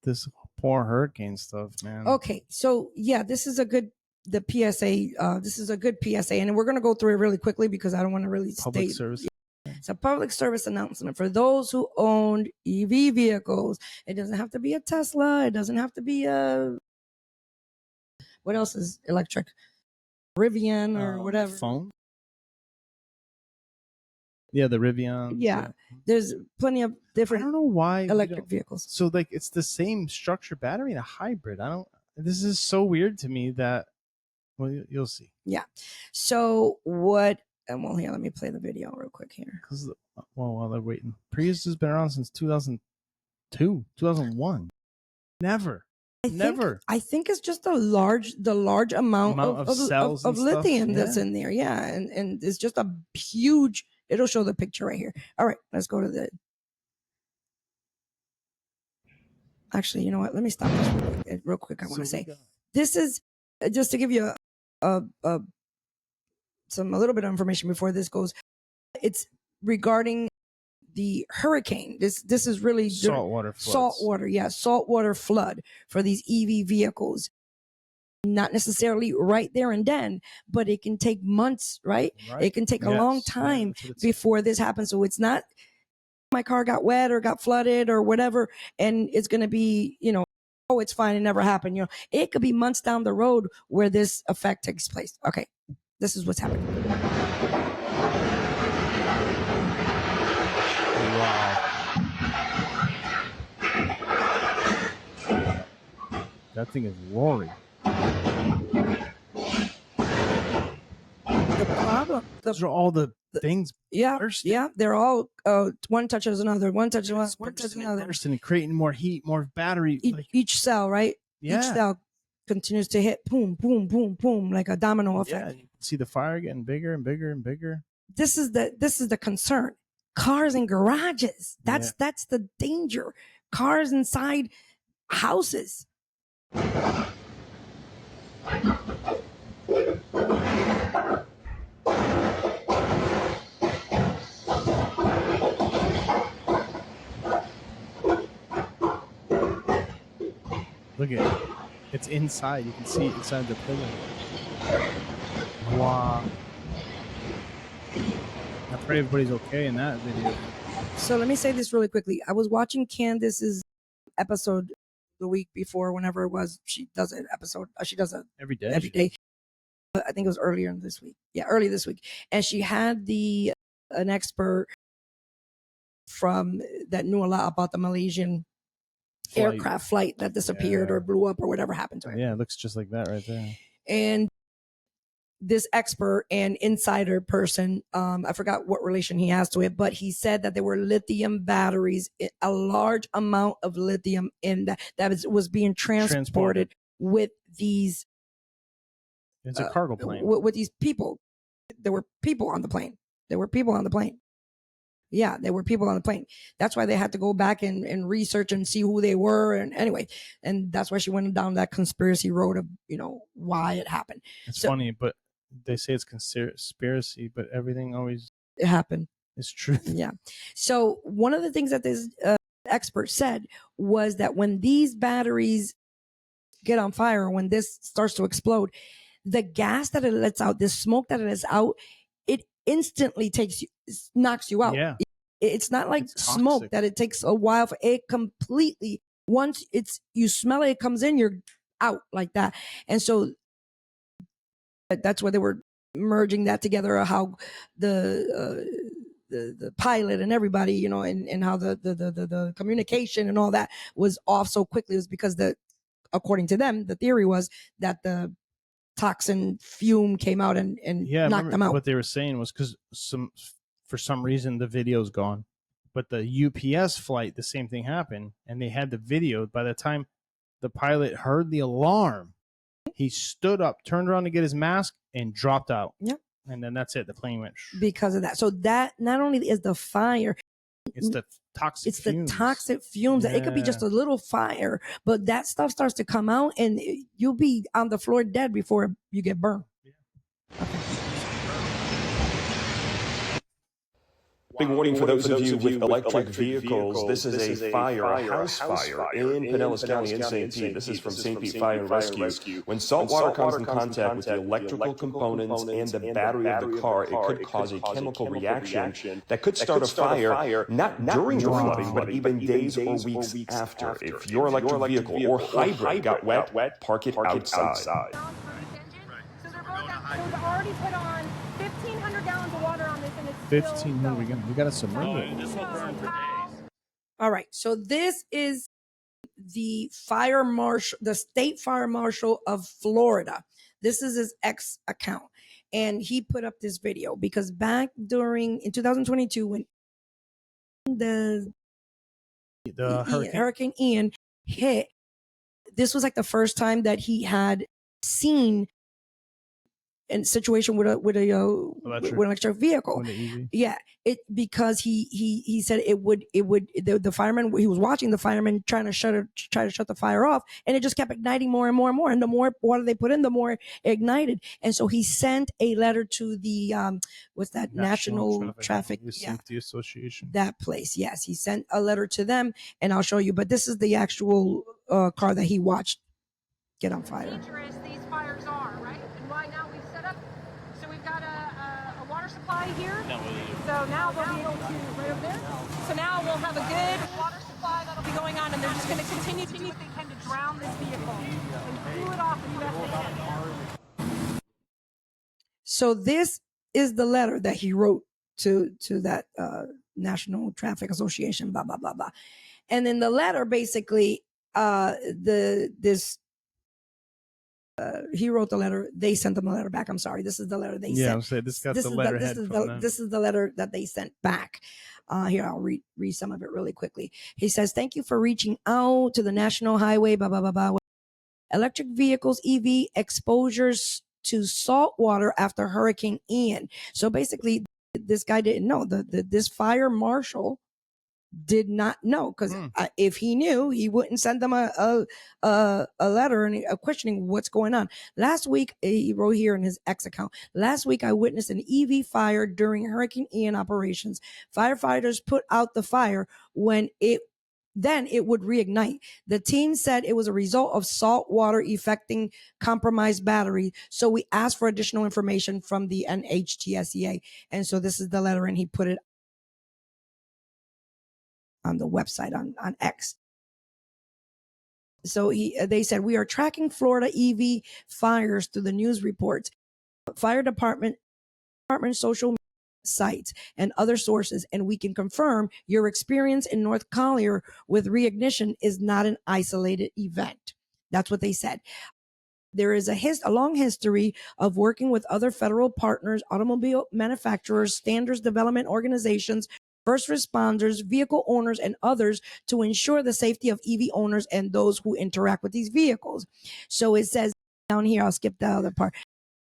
this poor hurricane stuff, man. Okay. So yeah, this is a good PSA. This is a good PSA, and we're going to go through it really quickly because I don't want to really Public service. It's a public service announcement for those who own EV vehicles. It doesn't have to be a Tesla. It doesn't have to be a what else is electric? Rivian or whatever. Phone. Yeah, the Rivian. Yeah, there's plenty of different. I don't know why electric vehicles. So like it's the same structure battery and a hybrid. This is so weird to me that. Well, you'll see. Yeah. So what? Well, here, let me play the video real quick here. Because while they're waiting, Prius has been around since 2002, 2001. Never. I think it's just the large amount of cells of lithium stuff. that's in there. Yeah, and it's just a huge. It'll show the picture right here. All right, let's go to the. Actually, you know what? Let me stop this real quick. I want to say this is just to give you a little bit of information before this goes. It's regarding the hurricane. This is really saltwater flood for these EV vehicles. Not necessarily right there and then, but it can take months, right? It can take a long time before this happens. So it's not my car got wet or got flooded or whatever, and it's going to be, oh, it's fine. It never happened. It could be months down the road where this effect takes place. Okay. This is what's happening. Wow. That thing is roaring. The problem. Those are all the things. Yeah. Bursting. Yeah. They're all one touches another. One touches another. Bursting and creating more heat, more battery. Each cell, right? Yeah. Each cell continues to hit boom, boom, boom, boom, like a domino effect. Yeah, you can see the fire getting bigger and bigger and bigger. This is the concern. Cars in garages. That's the danger. Cars inside houses. Look at it. It's inside. You can see it inside the pillar. Wow. I pray everybody's okay in that video. So let me say this really quickly. I was watching Candace's episode the week before, whenever it was. She does an episode. She does it every day. I think it was earlier this week. Yeah, early this week. And she had an expert from that knew a lot about the Malaysian aircraft flight that disappeared or blew up or whatever happened to it. Yeah, it looks just like that right there. And this expert and insider person, I forgot what relation he has to it, but he said that there were lithium batteries, a large amount of lithium in that was being transported with these. It's a cargo plane. With these people. There were people on the plane. Yeah, there were people on the plane. That's why they had to go back and research and see who they were. And anyway, and that's why she went down that conspiracy road of, why it happened. It's funny, but they say it's conspiracy, but everything always it happened. It's true. Yeah. So one of the things that this expert said was that when these batteries get on fire, when this starts to explode, the gas that it lets out, this smoke that it lets out, it instantly knocks you out. Yeah. It's not like smoke that it takes a while for it completely. Once you smell it comes in, you're out like that. And so that's why they were merging that together, how the pilot and everybody, and how the communication and all that was off so quickly. It was because according to them, the theory was that the toxin fume came out and knocked them out. What they were saying was because for some reason the video's gone, but the UPS flight, the same thing happened, and they had the video. By the time the pilot heard the alarm, he stood up, turned around to get his mask, and dropped out. Yep. And then that's it. The plane went because of that. So that not only is the fire, it's the toxic fumes. The toxic fumes. It could be just a little fire, but that stuff starts to come out, and you'll be on the floor dead before you get burned. Big warning for those of you with electric vehicles. This is a fire, a house fire in Pinellas County in St. Pete. This is from St. Pete Fire and Rescue. When salt water comes in contact with the electrical components and the battery of the car, it could cause a chemical reaction that could start a fire, not during the flooding, but even days or weeks after. If your electric vehicle or hybrid got wet, park it outside. So they're already put on 1,500 gallons of water on this, and it's 1,500. We got to submerge it. This will burn for days. All right. So this is the fire marshal, the state fire marshal of Florida. This is his X account, and he put up this video because back in 2022 when the Hurricane Ian hit, this was like the first time that he had seen in situation with an electric vehicle. Yeah, because he said the fireman, he was watching the fireman try to shut the fire off, and it just kept igniting more and more and more, and the more water they put in, the more it ignited. And so he sent a letter to the what's that, National Traffic Safety Association, that place. Yes, he sent a letter to them, and I'll show you. But this is the actual car that he watched get on fire. Dangerous these fires are, right? And why now we've set up, so we've got a water supply here. So now they'll be able to, right over there. So now we'll have a good water supply that'll be going on, and they're just going to continue to do what they can to drown this vehicle and cool it off the USAN. So this is the letter that he wrote to that National Traffic Association, blah blah blah blah. And in the letter, basically, he wrote the letter. They sent him a letter back. I'm sorry. This is the letter they sent. Yeah, I'm saying this got the letterhead from them. This is the letter that they sent back. Here, I'll read some of it really quickly. He says, "Thank you for reaching out to the National Highway, blah, blah, blah, blah. Electric vehicles, EV exposures to salt water after Hurricane Ian." So basically, this guy didn't know. This fire marshal did not know, because if he knew, he wouldn't send them a letter and a questioning what's going on. Last week, he wrote here in his X account, "Last week I witnessed an EV fire during Hurricane Ian operations. Firefighters put out the fire when it would reignite. The team said it was a result of salt water affecting compromised battery. So we asked for additional information from the NHTSA." And so this is the letter, and he put it on the website on X. So they said, "We are tracking Florida EV fires through the news reports, fire department social sites, and other sources, and we can confirm your experience in North Collier with reignition is not an isolated event." That's what they said. There is a long history of working with other federal partners, automobile manufacturers, standards development organizations, first responders, vehicle owners, and others to ensure the safety of EV owners and those who interact with these vehicles. So it says down here, I'll skip the other part.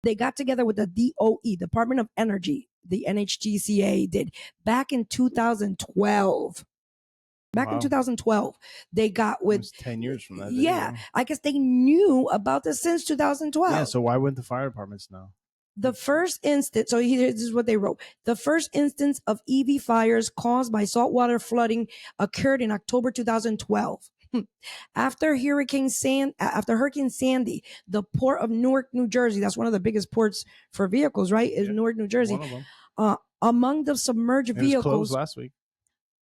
They got together with the DOE, Department of Energy, the NHTSA did, back in 2012. In 2012, they got with... It was 10 years from that. Yeah, I guess they knew about this since 2012. Yeah, so why wouldn't the fire departments know? The first instance, so this is what they wrote. The first instance of EV fires caused by saltwater flooding occurred in October 2012. After Hurricane Sandy, the port of Newark, New Jersey, that's one of the biggest ports for vehicles, right? Is Newark, New Jersey. One of them. Among the submerged vehicles. It was closed last week.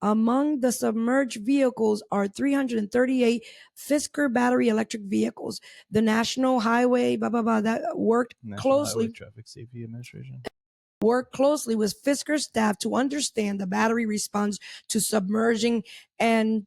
Among the submerged vehicles are 338 Fisker battery electric vehicles. The National Highway, that worked closely. Traffic Safety Administration worked closely with Fisker staff to understand the battery response to submerging and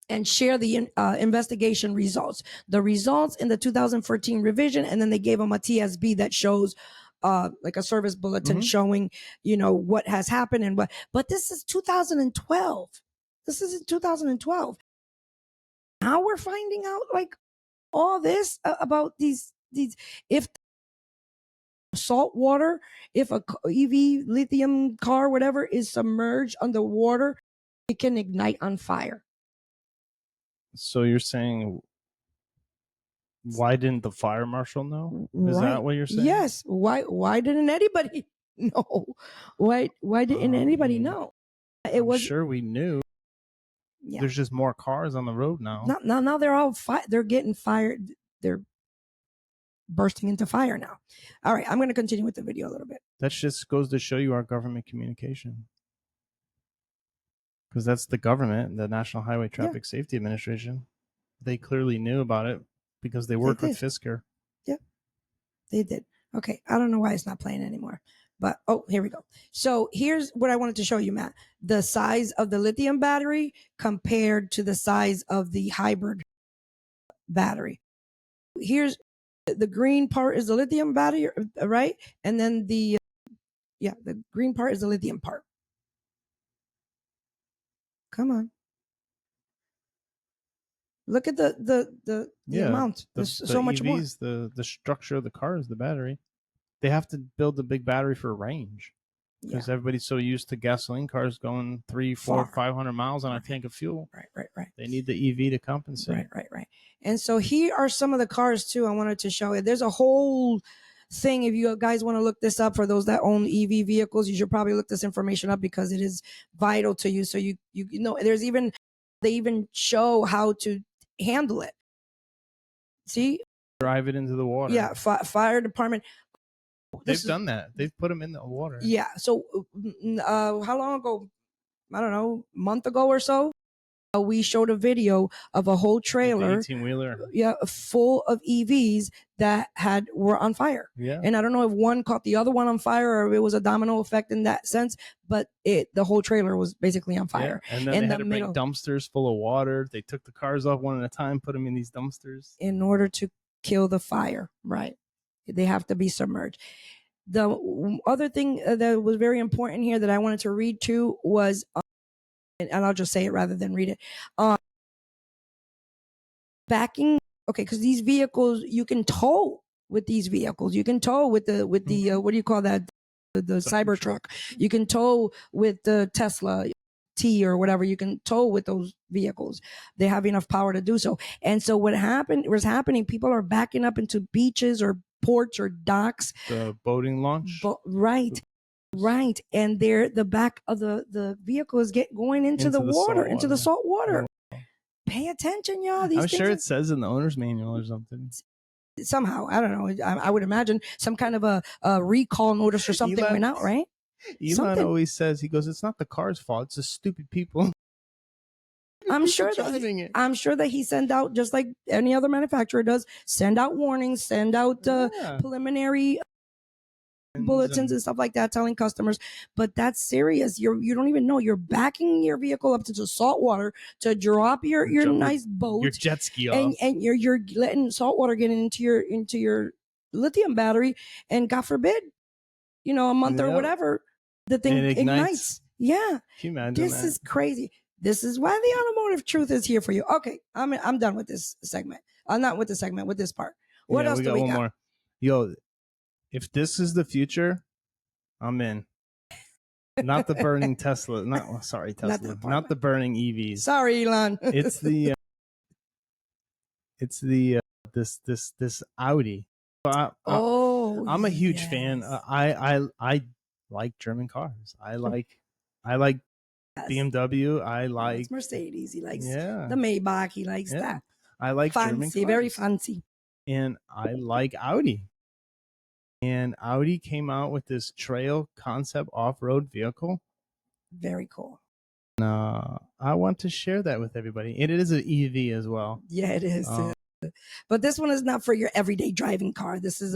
and share the investigation results. The results in the 2014 revision, and then they gave them a TSB that shows like a service bulletin showing, what has happened and what. But this is 2012. This is in 2012. Now we're finding out like all this about these if salt water, if a EV lithium car, whatever, is submerged underwater, it can ignite on fire. So you're saying, why didn't the fire marshal know? Is Right. that what you're saying? Yes. Why didn't anybody know? Why didn't anybody know? I'm sure we knew. Yeah. There's just more cars on the road now. Now they're all they're getting fired. They're bursting into fire now. All right, I'm going to continue with the video a little bit. That just goes to show you our government communication. Because that's the government, the National Highway Traffic Safety Administration. They clearly knew about it because they work with Fisker. Yeah, they did. Okay, I don't know why it's not playing anymore. But, here we go. So here's what I wanted to show you, Matt. The size of the lithium battery compared to the size of the hybrid battery. Here's the green part is the lithium battery, right? And then the green part is the lithium part. Come on. Look at the amount. There's so much EVs, more. The structure of the car is the battery. They have to build a big battery for range because everybody's so used to gasoline cars going 300, 400, 500 miles on a tank of fuel. Right. They need the EV to compensate. Right. And so here are some of the cars too I wanted to show you. There's a whole thing. If you guys want to look this up, for those that own EV vehicles, you should probably look this information up because it is vital to you. So you know, they even show how to handle it. See? Drive it into the water. Yeah, fire department. They've done that. They've put them in the water. Yeah. So how long ago? I don't know, a month ago or so, we showed a video of a whole trailer, 18-wheeler, full of EVs that were on fire. Yeah. And I don't know if one caught the other one on fire or if it was a domino effect in that sense, but the whole trailer was basically on fire. Yeah. And then they had to bring dumpsters full of water. They took the cars off one at a time, put them in these dumpsters in order to kill the fire. Right. They have to be submerged. The other thing that was very important here that I wanted to read too was, and I'll just say it rather than read it. Backing, okay, because these vehicles you can tow with these vehicles. You can tow with the what do you call that? The Cybertruck. You can tow with the Tesla T or whatever. You can tow with those vehicles. They have enough power to do so. And so what was happening? People are backing up into beaches or ports or docks. The boating launch. Right. And the back of the vehicle is going into the water, into the salt water. Pay attention, y'all. I'm sure it says in the owner's manual or something. Somehow, I don't know. I would imagine some kind of a recall notice or something went out, right? Elon always says, he goes, it's not the car's fault. It's the stupid people. I'm sure that he sent out, just like any other manufacturer does, send out warnings, send out preliminary bulletins and stuff like that, telling customers. But that's serious. You don't even know. You're backing your vehicle up to the salt water to drop your nice boat, your jet ski off, and you're letting salt water get into your lithium battery, and God forbid, a month or whatever, the thing ignites. Yeah, can you imagine this is crazy. This is why the Automotive Truth is here for you. Okay, I'm done with this segment. I'm not with the segment, with this part. What else do we got? More. Yo, if this is the future, I'm in. Not the burning Tesla. Tesla. Not the burning EVs. Sorry, Elon. It's this Audi. I'm a huge fan. I like German cars. I like BMW. I like Mercedes. He likes the Maybach. He likes that. I like German cars. Very fancy. And I like Audi. And Audi came out with this trail concept off-road vehicle. Very cool. I want to share that with everybody. It is an EV as well. Yeah, it is. But this one is not for your everyday driving car. This is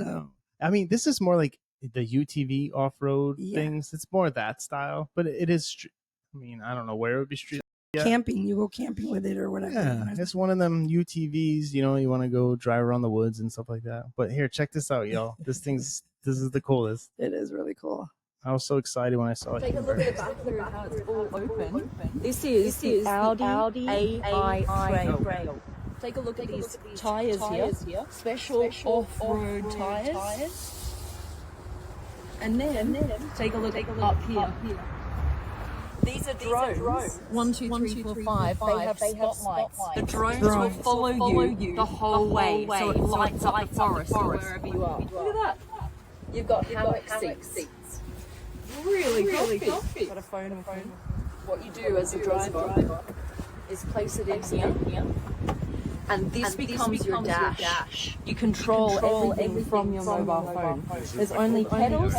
this is more like the UTV off-road things. It's more that style, but it is. I don't know where it would be street. camping. You go camping with it or whatever. Yeah, it's one of them UTVs. You know, you want to go drive around the woods and stuff like that. But here, check this out, y'all. This is the coolest. It is really cool. I was so excited when I saw it. Take a look at the back through how it's all open. This is the Audi AI Trail. Take a look at these tyres here. Special off-road tyres. And then take a look up here. These are drones. 1, 2, 3, 4, 5. They have spotlights. The drones will follow you the whole way, so it lights up the forest wherever you are. Look at that. You've got hammock seats. Really comfy. Got a phone with you. What you do as a driver is place it in here. And this becomes your dash. You control everything from your mobile phone. There's only pedals,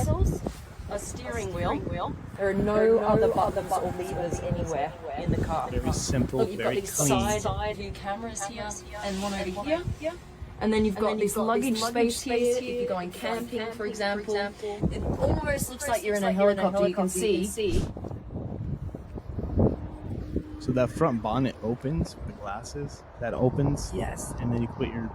a steering wheel. There are no other buttons or levers anywhere in the car. Very simple, Look, you've very got these clean. side view cameras here and one over here. And then you've got this luggage space here if you're going camping, for example. It almost looks like you're in a helicopter, you can see. So that front bonnet opens, the glasses, that opens. Yes. And then you put your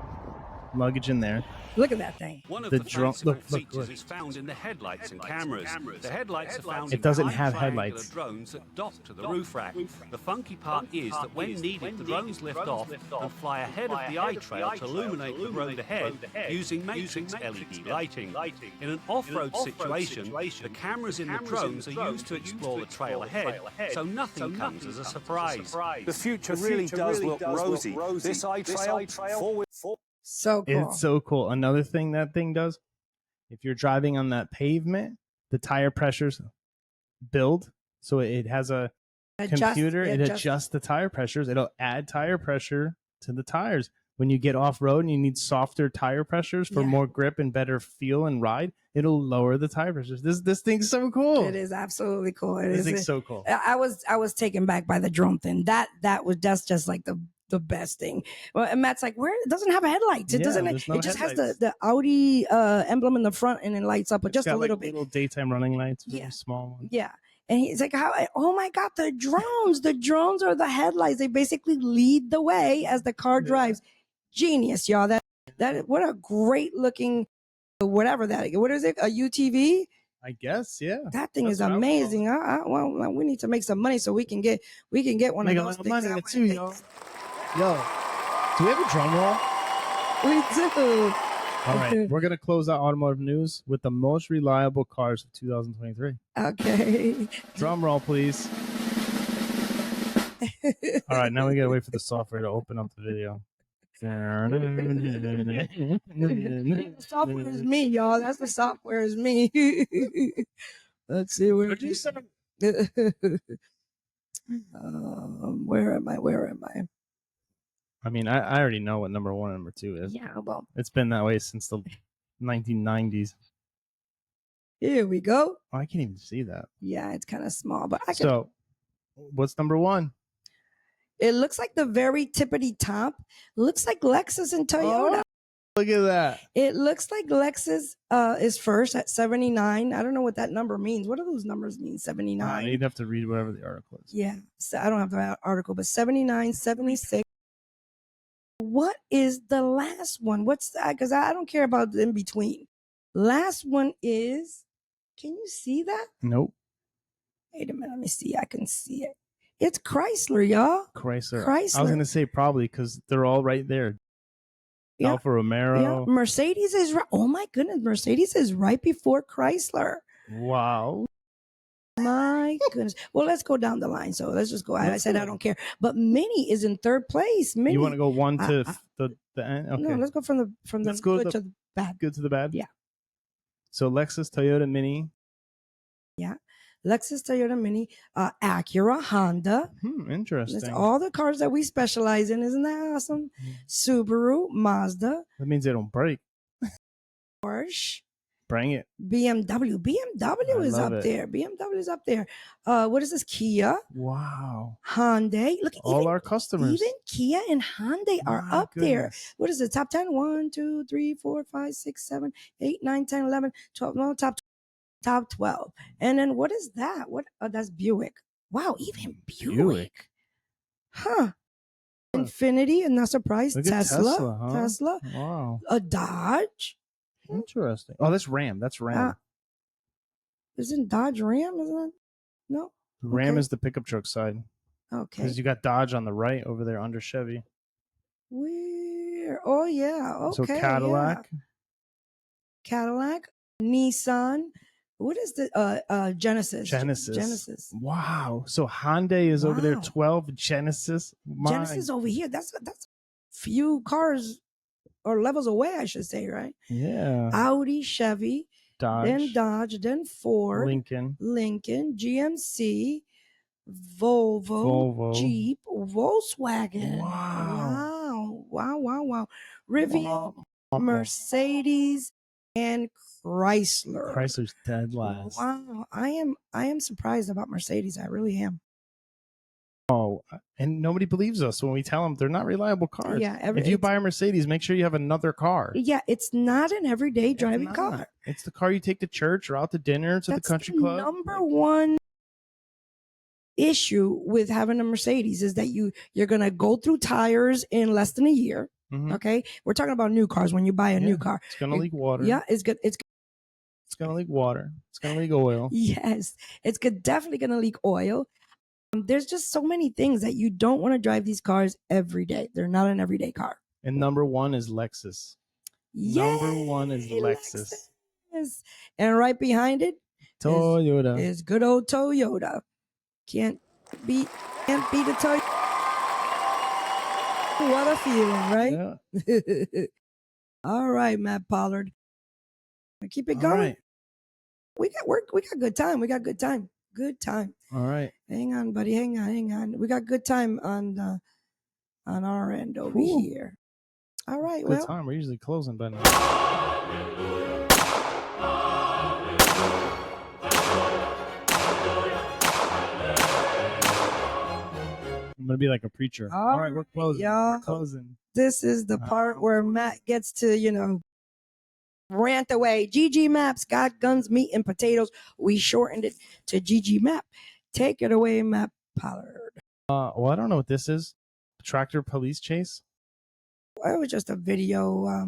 luggage in there. Look at that thing. One of The the drum- fanciful look, features is found in the headlights and cameras. The headlights are found It doesn't in have triangular headlights. drones that dock to the roof rack. The funky part is that when needed, the drones lift off and fly ahead of the eye trail to illuminate the road ahead using matrix LED lighting. In an off-road situation, the cameras in the drones are used to explore the trail ahead, so nothing comes as a surprise. The future really does look rosy. This eye trail, forward. So cool. It's so cool. Another thing that thing does, if you're driving on that pavement, the tire pressures build. So it has a computer. It adjusts the tire pressures. It'll add tire pressure to the tires. When you get off-road and you need softer tire pressures for more grip and better feel and ride, it'll lower the tire pressures. This thing's so cool. It is absolutely cool. This thing's so cool. I was taken back by the drone thing. That's just like the best thing. Well, and Matt's like, where it doesn't have headlights. It doesn't. there's no it just headlights. has the Audi emblem in the front and it lights up, but just a little bit. Little daytime running lights, really small ones. Yeah. And he's like, oh my God, the drones are the headlights. They basically lead the way as the car drives. Genius, y'all. That what a great looking what is it? A UTV? I guess, yeah. That thing is amazing. Well, we need to make some money so we can get one Make of a those lot of things. money too, yo. Yo, do we have a drum roll? We do. All right, we're gonna close out automotive news with the most reliable cars of 2023. Okay. Drum roll, please. All right, now we gotta wait for the software to open up the video. The software is me, y'all. That's the software is me. Let's see where where am I? I mean, I already know what number 1 and number 2 is. Yeah, well, it's been that way since the 1990s. Here we go. Oh, I can't even see that. Yeah, it's kind of small, but So, what's number 1? It looks like the very tippity top. Looks like Lexus and Toyota. Oh, look at that. It looks like Lexus is first at 79. I don't know what that number means. What do those numbers mean? 79. You'd have to read whatever the article is. Yeah, so I don't have the article, but 79, 76. What is the last one? What's that? Because I don't care about the in between. Last one is, can you see that? Nope. Wait a minute, let me see. I can see it. It's Chrysler, y'all. Chrysler. I was going to say probably because they're all right there. Yeah. Alfa Romero. Yeah. Mercedes is right. Oh my goodness. Mercedes is right before Chrysler. Wow. My goodness. Well, let's go down the line. So let's just go. I said I don't care. But Mini is in third place. Mini. You want to go 1 to the end? Okay. No, let's go from the good to the bad. Good to the bad? Yeah. So Lexus, Toyota, Mini. Yeah. Lexus, Toyota, Mini, Acura, Honda. Interesting. That's all the cars that we specialize in. Isn't that awesome? Subaru, Mazda. That means they don't break. Porsche. Bring it. BMW. BMW is up there. BMW is up there. What is this? Kia. Wow. Hyundai. Look, all our customers. Even Kia and Hyundai are up there. What is it? Top 10? 1, 2, 3, 4, 5, 6, 7, 8, 9, 10, 11, 12. No, top 12. And then what is that? What? Oh, that's Buick. Wow, even Buick. Huh. Infinity, and not surprised. Look at Tesla. huh? Tesla. Wow. A Dodge. Interesting. Oh, that's Ram. That's Ram. Isn't Dodge Ram? Isn't it? No. Ram is the pickup truck side. Okay. Because you got Dodge on the right over there under Chevy. Where? Oh yeah. Okay. So Cadillac. Yeah. Cadillac, Nissan. What is the Genesis? Genesis. Wow. So Hyundai is over there. 12 Genesis. Genesis over here. That's few cars or levels away, I should say, right? Yeah. Audi, Chevy, then Dodge, then Ford, Lincoln, GMC, Volvo, Jeep, Volkswagen. Wow. Rivian, Mercedes, and Chrysler. Chrysler's dead last. Wow. I am surprised about Mercedes. I really am. Oh, and nobody believes us when we tell them they're not reliable cars. Yeah. If you buy a Mercedes, make sure you have another car. Yeah, it's not an everyday driving car. It's the car you take to church or out to dinner to the country club. Number one issue with having a Mercedes is that you're gonna go through tires in less than a year. Okay, we're talking about new cars. When you buy a new car, it's gonna leak water. Yeah, it's good. It's gonna leak water. It's gonna leak oil. Yes, it's definitely gonna leak oil. There's just so many things that you don't want to drive these cars every day. They're not an everyday car. And number one is Lexus. Number one is Lexus. Yes. And right behind it, Toyota is good old Toyota. Can't beat a Toyota. What a feeling, right? Yeah. All right, Matt Pollard. Keep it going. Right. We got good time. We got good time. Good time. All right. Hang on, buddy. Hang on. We got good time on our end over here. All right. Good time. We're usually closing by now. I'm gonna be like a preacher. All right, we're closing. Y'all, we're closing. This is the part where Matt gets to, rant away. GG Maps, got guns, meat, and potatoes. We shortened it to GG Map. Take it away, Matt Pollard. Well, I don't know what this is. Tractor police chase? It was just a video. I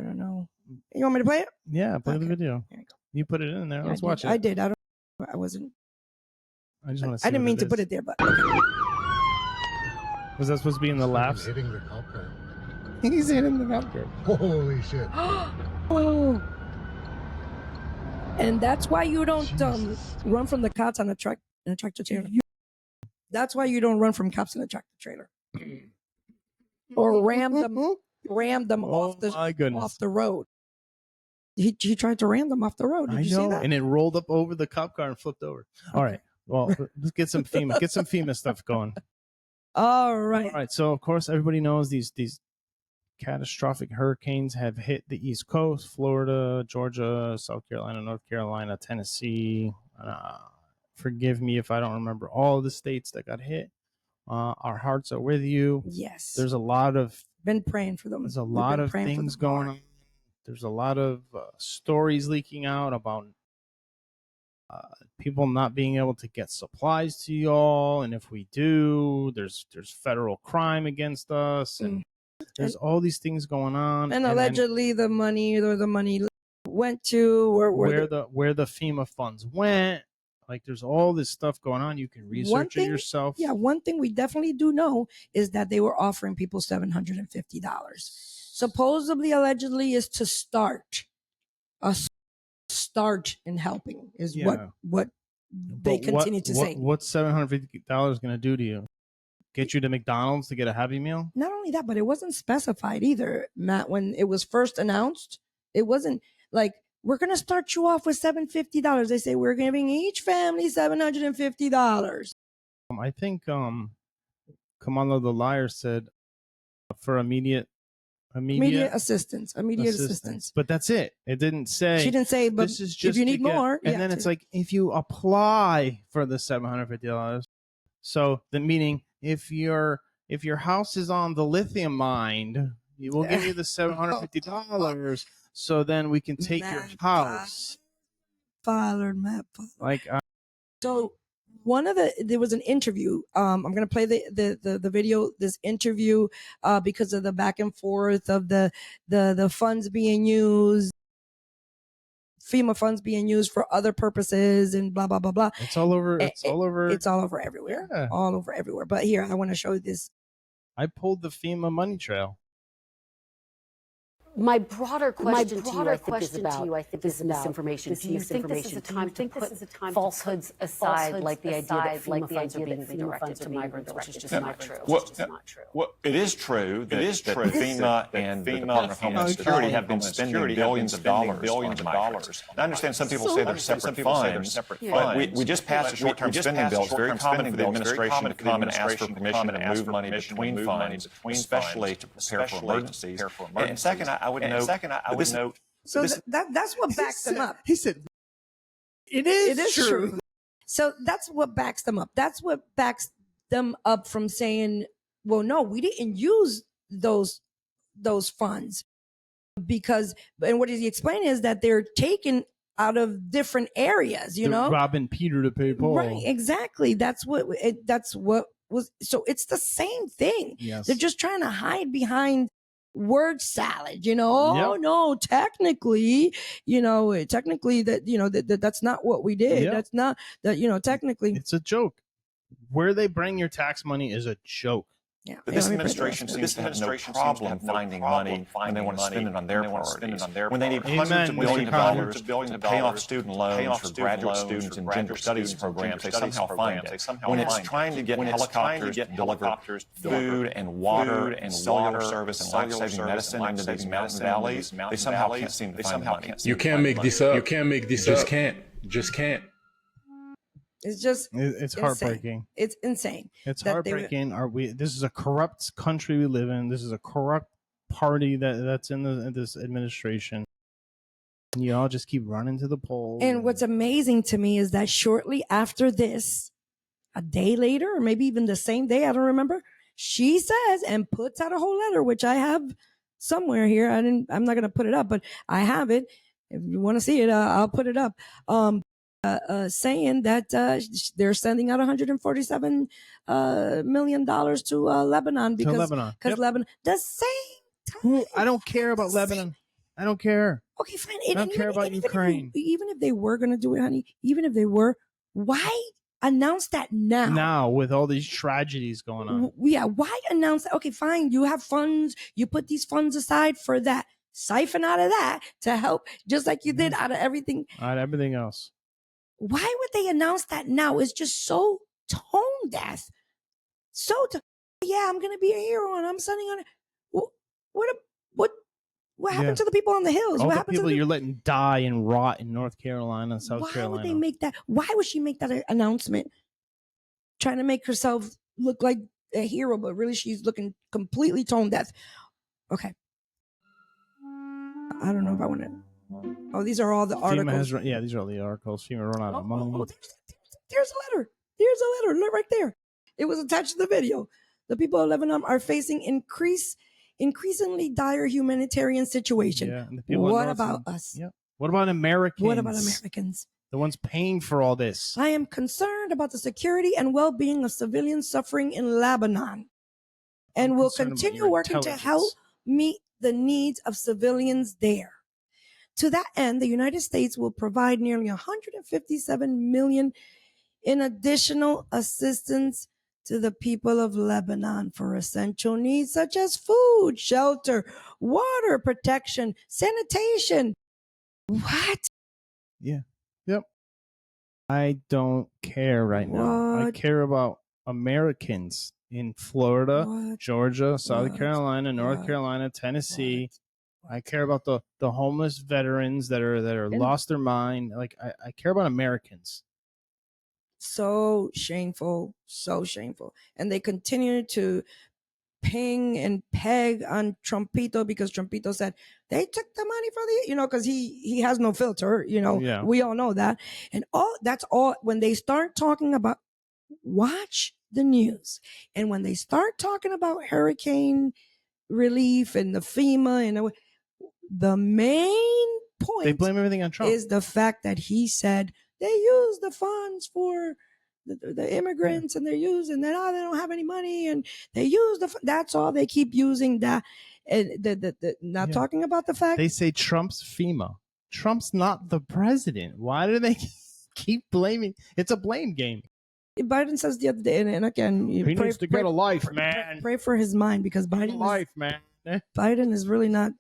don't know. You want me to play it? Yeah, play the video. You put it in there. Let's watch it. I did. I wasn't. I just want to see. I didn't mean to put it there, but. Was that supposed to be in the laughs? Hitting the cop car. He's hitting the cop car. Holy shit. Oh. And that's why you don't run from the cops on a tractor trailer. That's why you don't run from cops in a tractor trailer. Or ram them off the road. He tried to ram them off the road. Did you see that? And it rolled up over the cop car and flipped over. All right. Well, let's get some FEMA stuff going. All right. All right. So of course everybody knows these catastrophic hurricanes have hit the East Coast: Florida, Georgia, South Carolina, North Carolina, Tennessee. Forgive me if I don't remember all of the states that got hit. Our hearts are with you. Yes. There's a lot of been praying for them. There's a lot of things going on. There's a lot of stories leaking out about people not being able to get supplies to y'all, and if we do, there's federal crime against us, and there's all these things going on. And allegedly, the money went to where the FEMA funds went. Like, there's all this stuff going on. You can research it yourself. Yeah, one thing we definitely do know is that they were offering people $750. Supposedly, allegedly, is to start in helping is what they continue to say. What's $750 going to do to you? Get you to McDonald's to get a Happy Meal? Not only that, but it wasn't specified either, Matt. When it was first announced, it wasn't like, we're going to start you off with $750. They say we're giving each family $750. I think Kamala the Liar said for immediate assistance. But that's it. It didn't say. She didn't say, but this is just if you need more. And then it's like, if you apply for the $750. So the meaning, if your house is on the lithium mine, we'll give you the $750. So then we can take your house. Matt. Like, so there was an interview. I'm going to play the video, this interview, because of the back and forth of the funds being used, FEMA funds being used for other purposes and blah, blah, blah, blah. It's all over. It's all over. It's all over everywhere. Yeah. All over everywhere. But here, I want to show you this. I pulled the FEMA money trail. My broader question to you, I think, is about this misinformation. Do you think this is a time to put falsehoods aside, like the idea that FEMA funds are being redirected to migrants, which is just not true? Well, it is true that FEMA and the Department of Homeland Security have been spending billions of dollars. I understand some people say they're separate funds, but we just passed a short-term spending bill. It's very common for the administration to come and ask for permission to move money between funds, especially to prepare for emergencies. And second, I would note. So that's what backs them up. He said, "It is true." So that's what backs them up. That's what backs them up from saying, "Well, no, we didn't use those funds because." And what he's explaining is that they're taken out of different areas. You know, robbing Peter to pay Paul. Right? Exactly. That's what was. So it's the same thing. Yes. They're just trying to hide behind word salad, Oh no, technically that's not what we did. That's not that, technically it's a joke. Where they bring your tax money is a joke. Yeah. But this administration seems to have no problem finding money when they want to spend it on their priorities. When they need hundreds of billions of dollars to pay off student loans for graduate students and gender studies programs, they somehow find it. When it's trying to get helicopters to deliver food and water and cellular service and life-saving medicine into these mountain valleys, they somehow can't seem to find money. You can't make this up. You can't make this up. Just can't. It's just it's heartbreaking. It's insane. It's heartbreaking. This is a corrupt country we live in. This is a corrupt party that's in this administration. And you all just keep running to the polls. And what's amazing to me is that shortly after this, a day later, or maybe even the same day, I don't remember, she says and puts out a whole letter, which I have somewhere here. I'm not going to put it up, but I have it. If you want to see it, I'll put it up. Saying that they're sending out $147 million to Lebanon because Lebanon, the same time. I don't care about Lebanon. I don't care. Okay, fine. I don't care about Ukraine. Even if they were going to do it, honey, even if they were, why announce that now? Now, with all these tragedies going on. Yeah, why announce that? Okay, fine. You have funds. You put these funds aside for that. Siphon out of that to help, just like you did out of everything. Out of everything else. Why would they announce that now? It's just so tone deaf. Yeah, I'm gonna be a hero and I'm sending on it. What happened to the people on the hills? All what the happened people to you're letting die and rot in North Carolina, South Carolina. Why would they make that? Why would she make that announcement? Trying to make herself look like a hero, but really she's looking completely tone deaf. Okay. I don't know if I want to. Oh, these are all the articles. These are all the articles. FEMA run out of money. There's a letter. There's a letter. Look right there. It was attached to the video. The people of Lebanon are facing increasingly dire humanitarian situation. Yeah, what about us? Yeah. What about Americans? What about Americans? The ones paying for all this. I am concerned about the security and well-being of civilians suffering in Lebanon, and will continue working to help meet the needs of civilians there. To that end, the United States will provide nearly $157 million in additional assistance to the people of Lebanon for essential needs such as food, shelter, water, protection, sanitation. What? Yeah. Yep. I don't care right now. I care about Americans in Florida, Georgia, South Carolina, North Carolina, Tennessee. I care about the homeless veterans that are lost their mind. Like I care about Americans. So shameful, so shameful. And they continue to ping and peg on Trumpito because Trumpito said they took the money for the, because he has no filter, we all know that. And that's all when they start talking about, watch the news. And when they start talking about hurricane relief and the FEMA and the main point they blame everything on Trump is the fact that he said they use the funds for the immigrants and they're using that. Oh, they don't have any money and they use that's all they keep using that. And not talking about the fact they say Trump's FEMA. Trump's not the president. Why do they keep blaming? It's a blame game. Biden says the other day, and again, he needs to get a life, man. Pray for his mind because Biden is really not.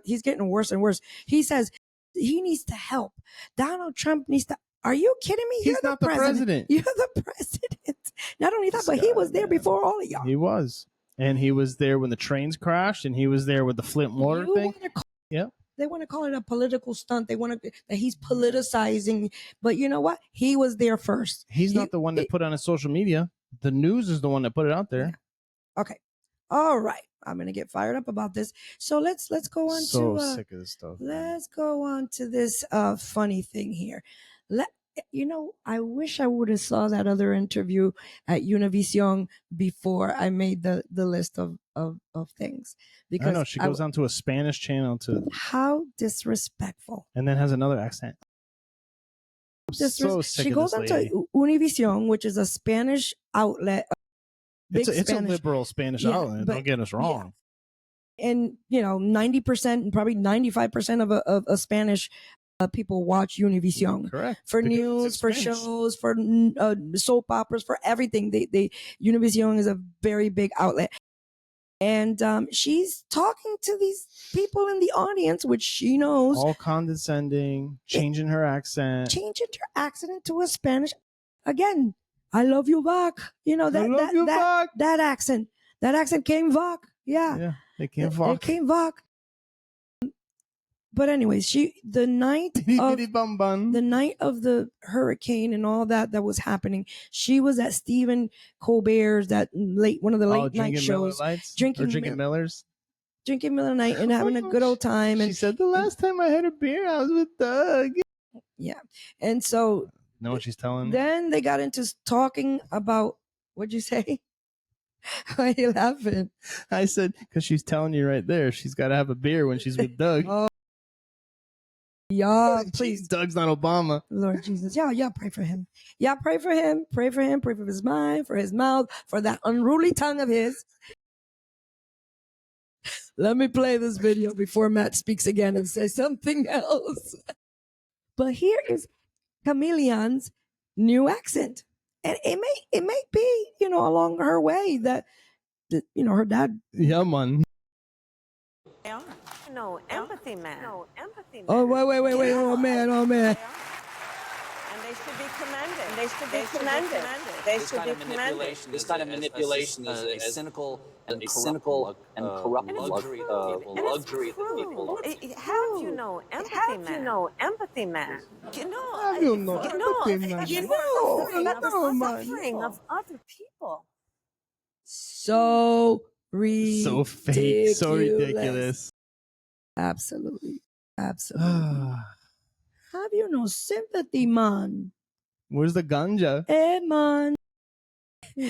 He's getting worse and worse. He says he needs to help. Donald Trump needs to. Are you kidding me? He's not the president. You're the president. Not only that, but he was there before all of y'all. He was, and he was there when the trains crashed, and he was there with the Flint mortar thing. Yep. They want to call it a political stunt. They want to that he's politicizing, but you know what? He was there first. He's not the one that put it on his social media. The news is the one that put it out there. Yeah. Okay. All right. I'm gonna get fired up about this. So let's go on so to sick of this stuff. Let's go on to this funny thing here. I wish I would have saw that other interview at Univision before I made the list of things. Because I know she goes on to a Spanish channel too. How disrespectful. And then has another accent. She goes on to Univision, which is a Spanish outlet. It's a liberal Spanish outlet. Don't get us wrong. Yeah. And 90% and probably 95% of Spanish people watch Univision. Correct. For news, for shows, for soap operas, for everything. Univision is a very big outlet. And she's talking to these people in the audience, which she knows. All condescending, changing her accent. Changing her accent to a Spanish. Again, I love you back. That accent. That accent came back. Yeah. Yeah, it came back. It came back. But anyways, the night of the hurricane and all that was happening, she was at Stephen Colbert's one of the late night shows, drinking Miller's, drinking Miller Night and having a good old time. And she said the last time I had a beer, I was with Doug. Yeah, and so know what she's telling me? Then they got into talking about what'd you say? Why are you laughing? I said because she's telling you right there, she's got to have a beer when she's with Doug. Oh. Yeah, please. Doug's not Obama. Lord Jesus. Yeah, pray for him. Yeah, pray for him. Pray for him. Pray for his mind, for his mouth, for that unruly tongue of his. Let me play this video before Matt speaks again and says something else. But here is Chameleon's new accent. And it may be, along her way that her dad. Yeah, man. No, empathy, man. No, empathy, man. Oh, wait. Oh, man. And they should be commended. They should be commended. This kind of manipulation is a cynical and corrupt luxury that people. Have you no empathy, man? Have you no empathy, man? Suffering of other people. So ridiculous. So fake. So ridiculous. Absolutely. Have you no sympathy, man? Where's the ganja? Hey, man.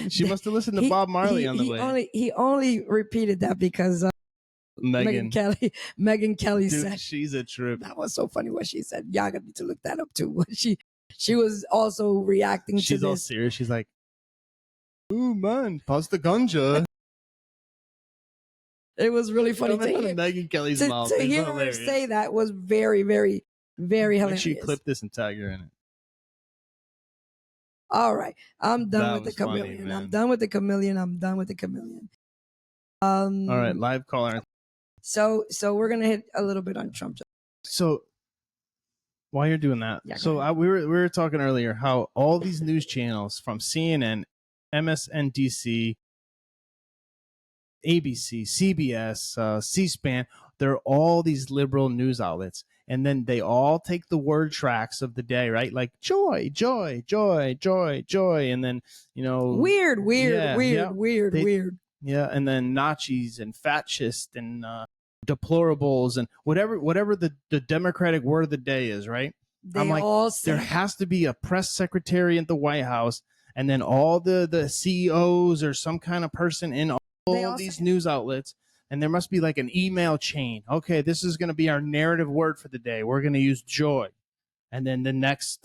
She must have listened to Bob Marley on the way. He only repeated that because Megyn Kelly Dude, said she's a trip. That was so funny what she said. Y'all got to look that up too. She was also reacting to this. She's all serious. She's like, "Ooh, man, pass the ganja." It was really funny to hear Megyn Kelly's mouth. To hear her say that was very, very, very hilarious. She clipped this and tagged her in it. All right, I'm done with the chameleon. I'm done with the chameleon. All right, live caller. So we're gonna hit a little bit on Trump. So while you're doing that, we were talking earlier how all these news channels from CNN, MSNBC, ABC, CBS, C-SPAN, they're all these liberal news outlets. And then they all take the word tracks of the day, right? Like joy, joy, joy, joy, joy. And then, weird. Yeah. And then Nazis and fascists and deplorables and whatever the Democratic word of the day is, right? I'm like, there has to be a press secretary at the White House and then all the CEOs or some kind of person in all these news outlets. And there must be like an email chain. Okay, this is going to be our narrative word for the day. We're going to use joy. And then the next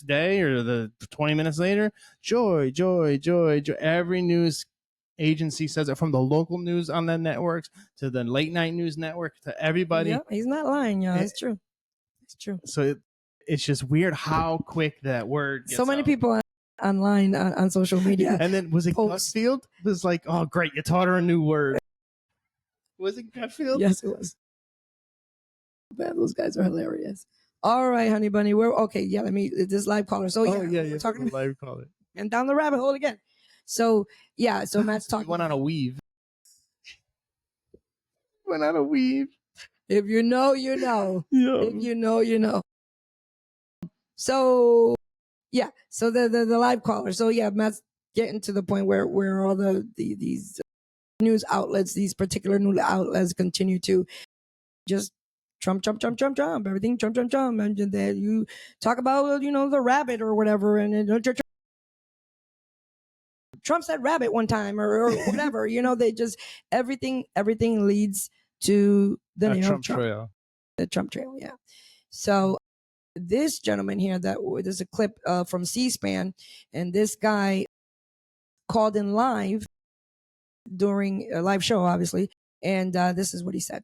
day or the 20 minutes later, joy, joy, joy, joy. Every news agency says it, from the local news on the networks to the late night news network to everybody. Yeah, he's not lying, y'all. It's true. It's true. So it's just weird how quick that word gets So many out. people online on social media. And then was it Gutfield? It was like, oh, great, you taught her a new word. Was it Gutfield? Yes, it was. Man, those guys are hilarious. All right, honey bunny. We're okay. Yeah, this live caller. So we're talking live caller. And down the rabbit hole again. So Matt's talking. Went on a weave. Went on a weave. If you know, you know. Yeah. If you know, you know. So so the live caller. So Matt's getting to the point where all these news outlets, these particular news outlets, continue to just Trump, everything Trump, and then you talk about the rabbit or whatever, and Trump said rabbit one time or whatever. They just everything leads to the name Trump of Trump. trail. The Trump trail, yeah. So this gentleman here, there's a clip from C-SPAN, and this guy called in live during a live show, obviously, and this is what he said.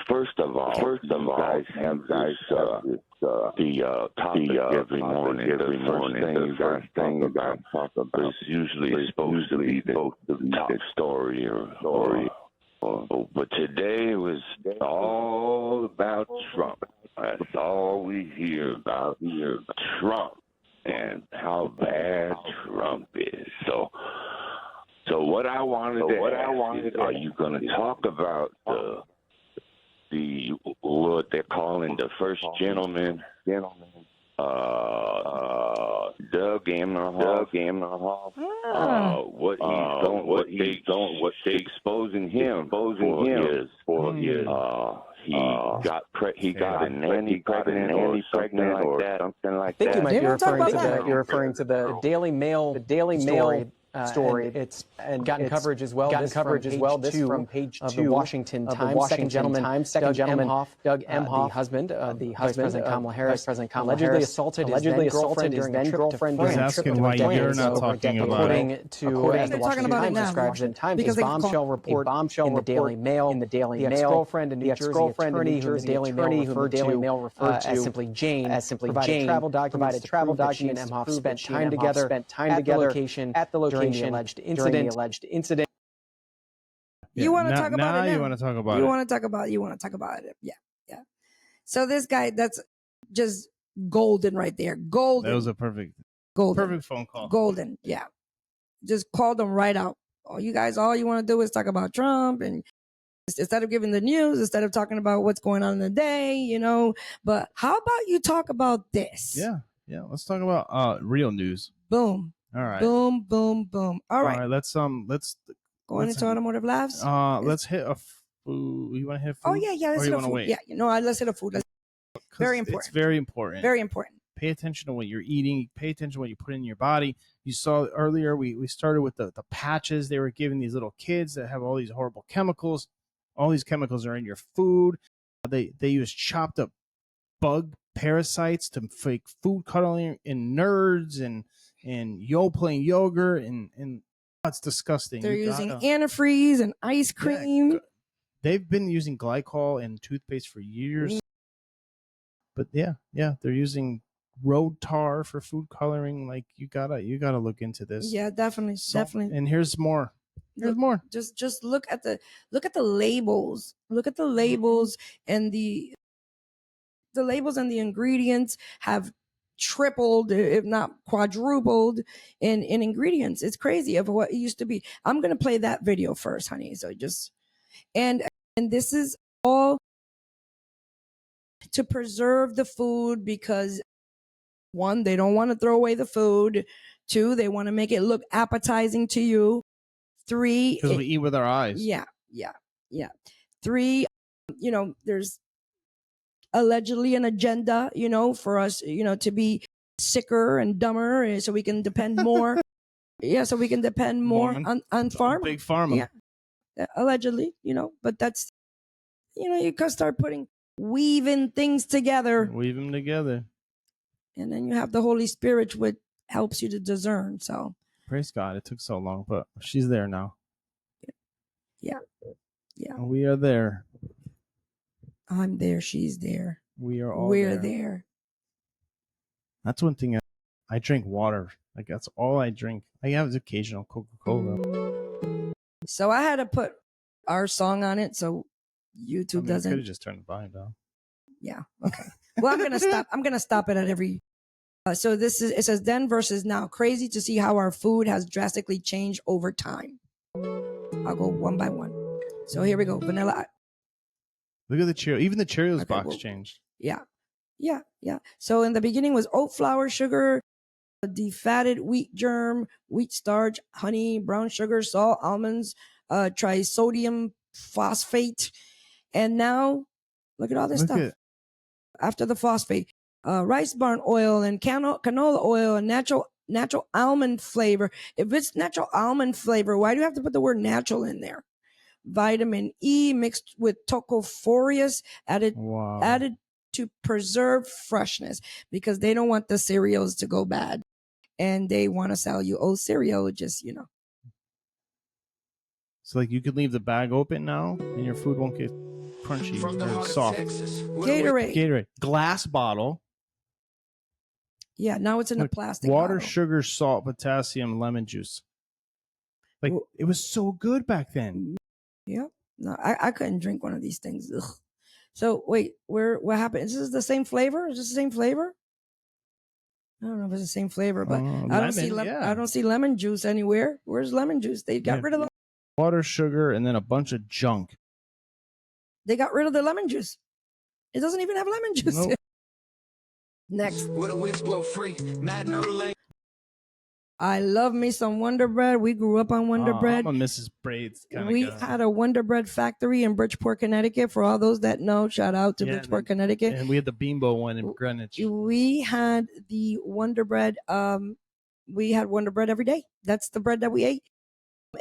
First of all, you guys have this the topic every morning. The first thing you guys talk about is usually supposed to be the top story but today was all about Trump. That's all we hear about here, Trump, and how bad Trump is. So what I wanted to ask is, are you going to talk about the what they're calling the first gentleman, Doug Emmerhoff, what they exposing him for his he got a nanny pregnant or something like that. I think you might be referring to the Daily Mail story. It's gotten coverage as well. This from page 2 of the Washington Times. Second gentleman, Doug Emhoff, the husband, Vice President Kamala Harris, allegedly assaulted his then girlfriend. He's asking why you're not talking about it. According to as the Washington Times describes it, his bombshell report in the Daily Mail. The ex-girlfriend, a New Jersey attorney, who the Daily Mail referred to as simply Jane, provided travel documents that she and Emhoff spent time together at the location during the alleged incident. You want to talk about it now? You want to talk about it. You want to talk about it. Yeah. So this guy, that's just golden right there. Golden. That was a perfect phone call. Golden. Yeah. Just called him right out. All you want to do is talk about Trump, and instead of giving the news, instead of talking about what's going on in the day, but how about you talk about this? Yeah. Let's talk about real news. Boom. All right. Boom, boom, boom. All right. Let's going into automotive laughs. Let's hit a food. You want to hit food? Oh yeah. Let's hit a food. Wait? Yeah, let's hit a food. Very important. It's very important. Very important. Pay attention to what you're eating. Pay attention to what you put in your body. You saw earlier we started with the patches they were giving these little kids that have all these horrible chemicals. All these chemicals are in your food. They use chopped up bug parasites to fake food coloring in nerds and plain yogurt and it's disgusting. They're using antifreeze and ice cream. Yeah, they've been using glycol and toothpaste for years. But yeah, they're using road tar for food coloring. Like you gotta look into this. Yeah, definitely. And here's more. Just look at the labels. Look at the labels, and the labels and the ingredients have tripled, if not quadrupled, in ingredients. It's crazy of what it used to be. I'm gonna play that video first, honey. So and this is all to preserve the food, because 1, they don't want to throw away the food. 2, they want to make it look appetizing to you. 3, because we eat with our eyes. Yeah. 3, there's allegedly an agenda, for us, to be sicker and dumber, so we can depend more. So we can depend more on pharma. Big pharma. Yeah. Allegedly, but that's, you can start putting weaving things together. Weave them together. And then you have the Holy Spirit, which helps you to discern. So praise God. It took so long, but she's there now. Yeah. Yeah. We are there. I'm there. She's there. We are all We're there. there. That's one thing. I drink water. Like, that's all I drink. I have occasional Coca-Cola. So I had to put our song on it so YouTube doesn't. Could have just turned the volume down. Yeah. Okay. Well, I'm gonna stop. I'm gonna stop it at every. So this is. It says then versus now. Crazy to see how our food has drastically changed over time. I'll go one by one. So here we go. Vanilla. Look at the Cheerios. Even the Cheerios box changed. Yeah. Yeah. Yeah. So in the beginning was oat flour, sugar, defatted wheat germ, wheat starch, honey, brown sugar, salt, almonds, trisodium phosphate. And now look at all this stuff. After the phosphate, rice barn oil and canola oil and natural almond flavor. If it's natural almond flavor, why do you have to put the word natural in there? Vitamin E mixed with tocopherols added to preserve freshness, because they don't want the cereals to go bad, and they want to sell you old cereal. Just So like you could leave the bag open now, and your food won't get crunchy or soft. Gatorade, glass bottle. Yeah, now it's in a plastic water, bottle. Sugar, salt, potassium, lemon juice. Like, it was so good back then. Yep. No, I couldn't drink one of these things. Ugh. So wait, what happened? Is this the same flavor? Is this the same flavor? I don't know if it's the same flavor, but I don't see lemon juice anywhere. Where's lemon juice? They got rid of the water, sugar, and then a bunch of junk. They got rid of the lemon juice. It doesn't even have lemon juice. Nope. Next. I love me some Wonder Bread. We grew up on Wonder Bread. I'm a Mrs. Braids kind of We guy. had a Wonder Bread factory in Bridgeport, Connecticut. For all those that know, shout out to Bridgeport, Connecticut. And we had the Bimbo one in Greenwich. We had the Wonder Bread. We had Wonder Bread every day. That's the bread that we ate.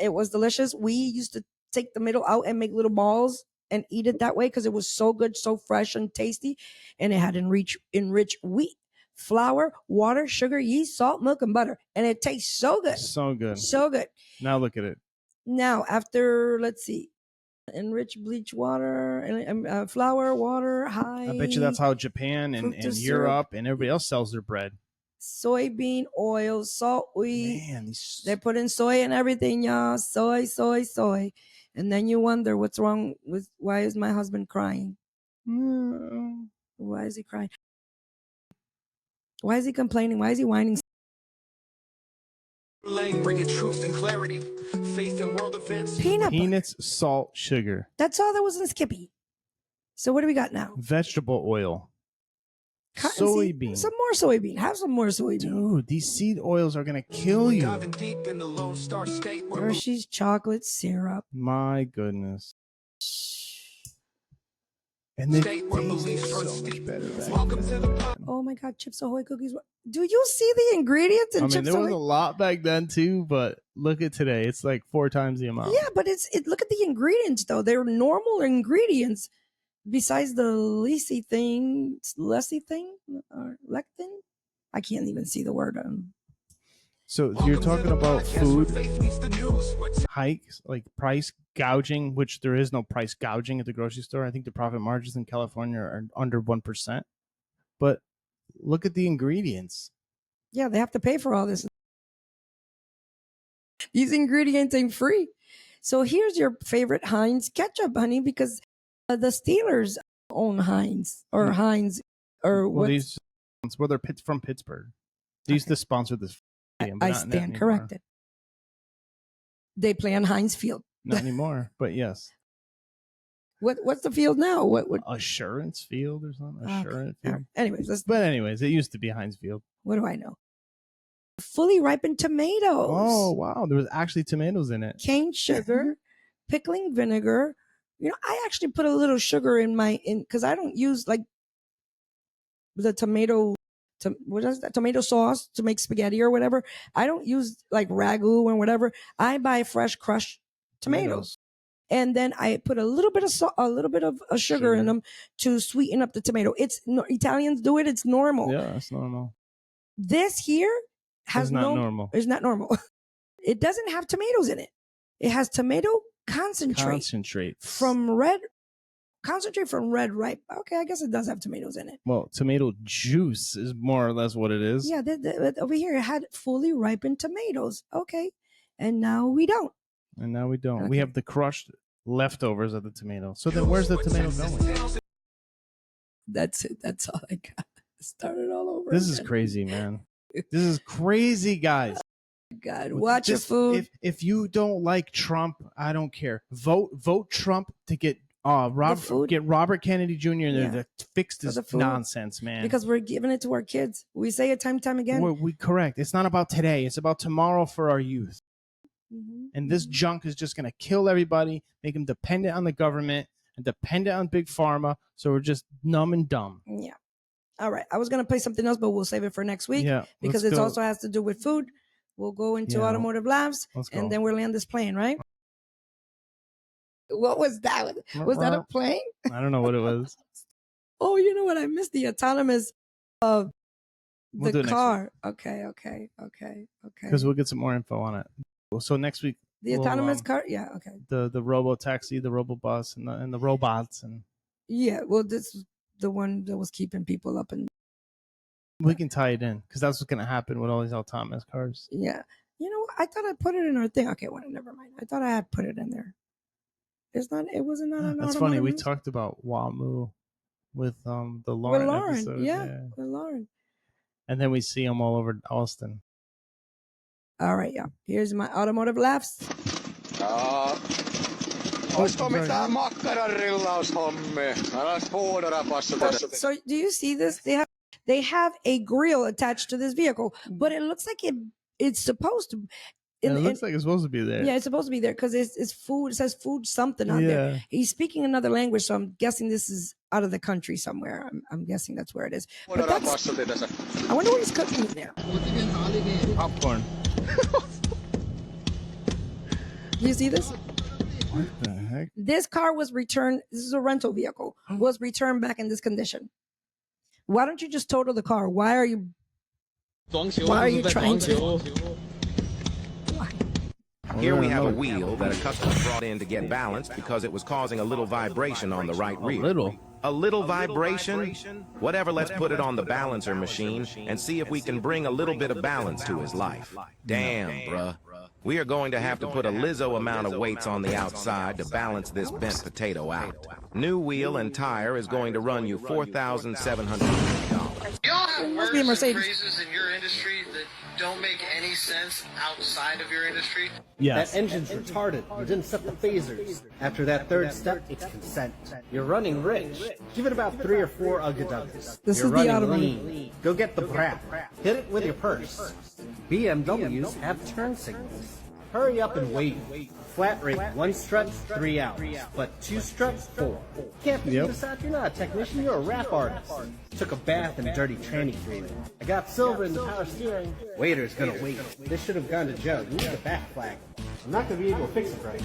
It was delicious. We used to take the middle out and make little balls and eat it that way because it was so good, so fresh and tasty. And it had enriched wheat, flour, water, sugar, yeast, salt, milk, and butter. And it tastes so good. So good. So good. Now look at it. Now, after, let's see, enriched bleach water, and flour, water, high. I bet you that's how Japan and Europe and everybody else sells their bread. Soybean oil, salt wheat. Man, they put in soy and everything, y'all. Soy, soy, soy. And then you wonder what's wrong with, why is my husband crying? Why is he crying? Why is he complaining? Why is he whining? Bringing truth and clarity, faith and world events. Peanuts, salt, sugar. That's all that was in Skippy. So what do we got now? Vegetable oil. Soybean. Some more soybean. Have some more soybean. Dude, these seed oils are going to kill you. Hershey's chocolate syrup. My goodness. And they taste so much better back then. Oh my God, Chips Ahoy cookies. Do you see the ingredients in Chips Ahoy? There was a lot back then too, but look at today. It's like 4 times the amount. Yeah, but look at the ingredients though. They're normal ingredients. Besides the Lacey thing, or lectin, I can't even see the word. So you're talking about food hikes, like price gouging, which there is no price gouging at the grocery store. I think the profit margins in California are under 1%. But look at the ingredients. Yeah, they have to pay for all this. These ingredients ain't free. So here's your favorite Heinz ketchup, honey, because the Steelers own Heinz or Heinz or what? They're from Pittsburgh. They used to sponsor this game. I stand corrected. They play on Heinz Field. Not anymore, but yes. What's the field now? What Assurance Field or something? Assurance Field. Field. Anyways, it used to be Heinz Field. What do I know? Fully ripened tomatoes. Oh wow, there was actually tomatoes in it. Cane sugar, pickling vinegar. You know, I actually put a little sugar in because I don't use like the tomato sauce to make spaghetti or whatever. I don't use like ragu or whatever. I buy fresh crushed tomatoes. and then I put a little bit of salt, a little bit of sugar in them to sweeten up the tomato. Italians do it. It's normal. Yeah, it's normal. This here has It's not normal. It's not normal. It doesn't have tomatoes in it. It has tomato concentrate from red ripe. Okay, I guess it does have tomatoes in it. Well, tomato juice is more or less what it is. Yeah, over here it had fully ripened tomatoes. Okay, and now we don't. Okay. We have the crushed leftovers of the tomato. So then where's the tomato going? That's it. That's all I got. Started all over. This is crazy, man. This is crazy, guys. God, watch your food. If you don't like Trump, I don't care. Vote Trump to get Robert Kennedy Jr. in there to fix this nonsense, man. Because we're giving it to our kids. We say it time and time again. We correct. It's not about today. It's about tomorrow for our youth. And this junk is just going to kill everybody, make them dependent on the government and dependent on big pharma. So we're just numb and dumb. Yeah. All right. I was going to play something else, but we'll save it for next week. Yeah, because it also has to do with food. We'll go into automotive labs, and then we'll land this plane, right? What was that? Was that a plane? I don't know what it was. Oh, you know what? I missed the autonomous We'll do it car. Okay. Because we'll get some more info on it. So next week, The autonomous car? Yeah, okay. The robo taxi, the robo bus, and the robots. And yeah, well, this is the one that was keeping people up. And we can tie it in because that's what's going to happen with all these autonomous cars. Yeah. You know, I thought I put it in our thing. Okay, well, never mind. I thought I had put it in there. It's not. It wasn't on. That's funny. We talked about WAMU with the Lauren episode. Yeah, with Lauren. And then we see them all over Austin. All right, yeah. Here's my automotive laughs. So do you see this? They have a grill attached to this vehicle, but it looks like it's supposed to. It looks like it's supposed to be there. Yeah, it's supposed to be there because it's food. It says food something on there. He's speaking another language, so I'm guessing this is out of the country somewhere. I'm guessing that's where it is. But I wonder what he's cooking in there. Popcorn. You see this? What the heck? This car was returned. This is a rental vehicle. Was returned back in this condition. Why don't you just total the car? Why are you trying to? Here we have a wheel that a customer brought in to get balanced because it was causing a little vibration on the right rear. A little vibration? Whatever, let's put it on the balancer machine and see if we can bring a little bit of balance to his life. Damn, bruh. We are going to have to put a Lizzo amount of weights on the outside to balance this bent potato out. New wheel and tire is going to run you $4,750. Y'all have words and phrases in your industry that don't make any sense outside of your industry? Yes. That engine's retarded. You didn't set the phasers. After that third step, it's consent. You're running rich. Give it about 3 or 4 ugga-duggas. This You're is the running automatic. lean. Go get the brat. Hit it with your purse. BMWs have turn signals. Hurry up and wait. Flat rate, 1 strut, 3 hours. But 2 struts, 4. Can't figure this out. You're not a technician, you're a rap artist. Took a bath in dirty tranny cleaning. I got silver in the power steering. Waiter's gonna wait. This should have gone to Joe. You need a back flag. I'm not gonna be able to fix it right.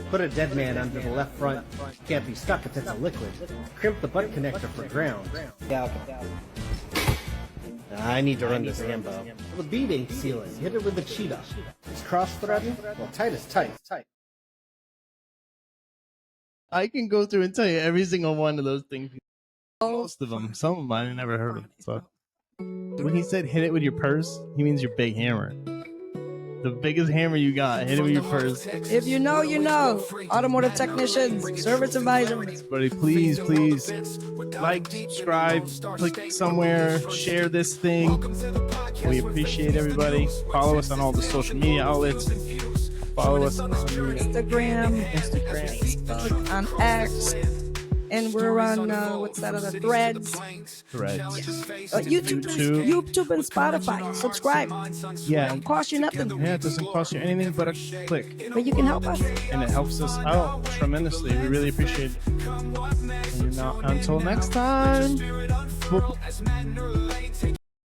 Put a dead man under the left front. Can't be stuck if it's a liquid. Crimp the butt connector for ground. Yeah, okay. I need to run this ambo. The bead ain't sealing. Hit it with the cheetah. It's cross-threading? Well, tight is tight. I can go through and tell you every single one of those things. Most of them. Some of them I never heard of. So when he said hit it with your purse, he means your big hammer. The biggest hammer you got, hit it with your purse. If you know, you know. Automotive technicians, service advisors. Buddy, please like, subscribe, click somewhere, share this thing. We appreciate everybody. Follow us on all the social media outlets. Follow us on Instagram, Facebook, on X. And we're on, what's that other, Threads? YouTube and Spotify. Subscribe. Yeah. It don't cost you nothing. Yeah, it doesn't cost you anything but a click. But you can help us. And it helps us out tremendously. We really appreciate it. And until next time.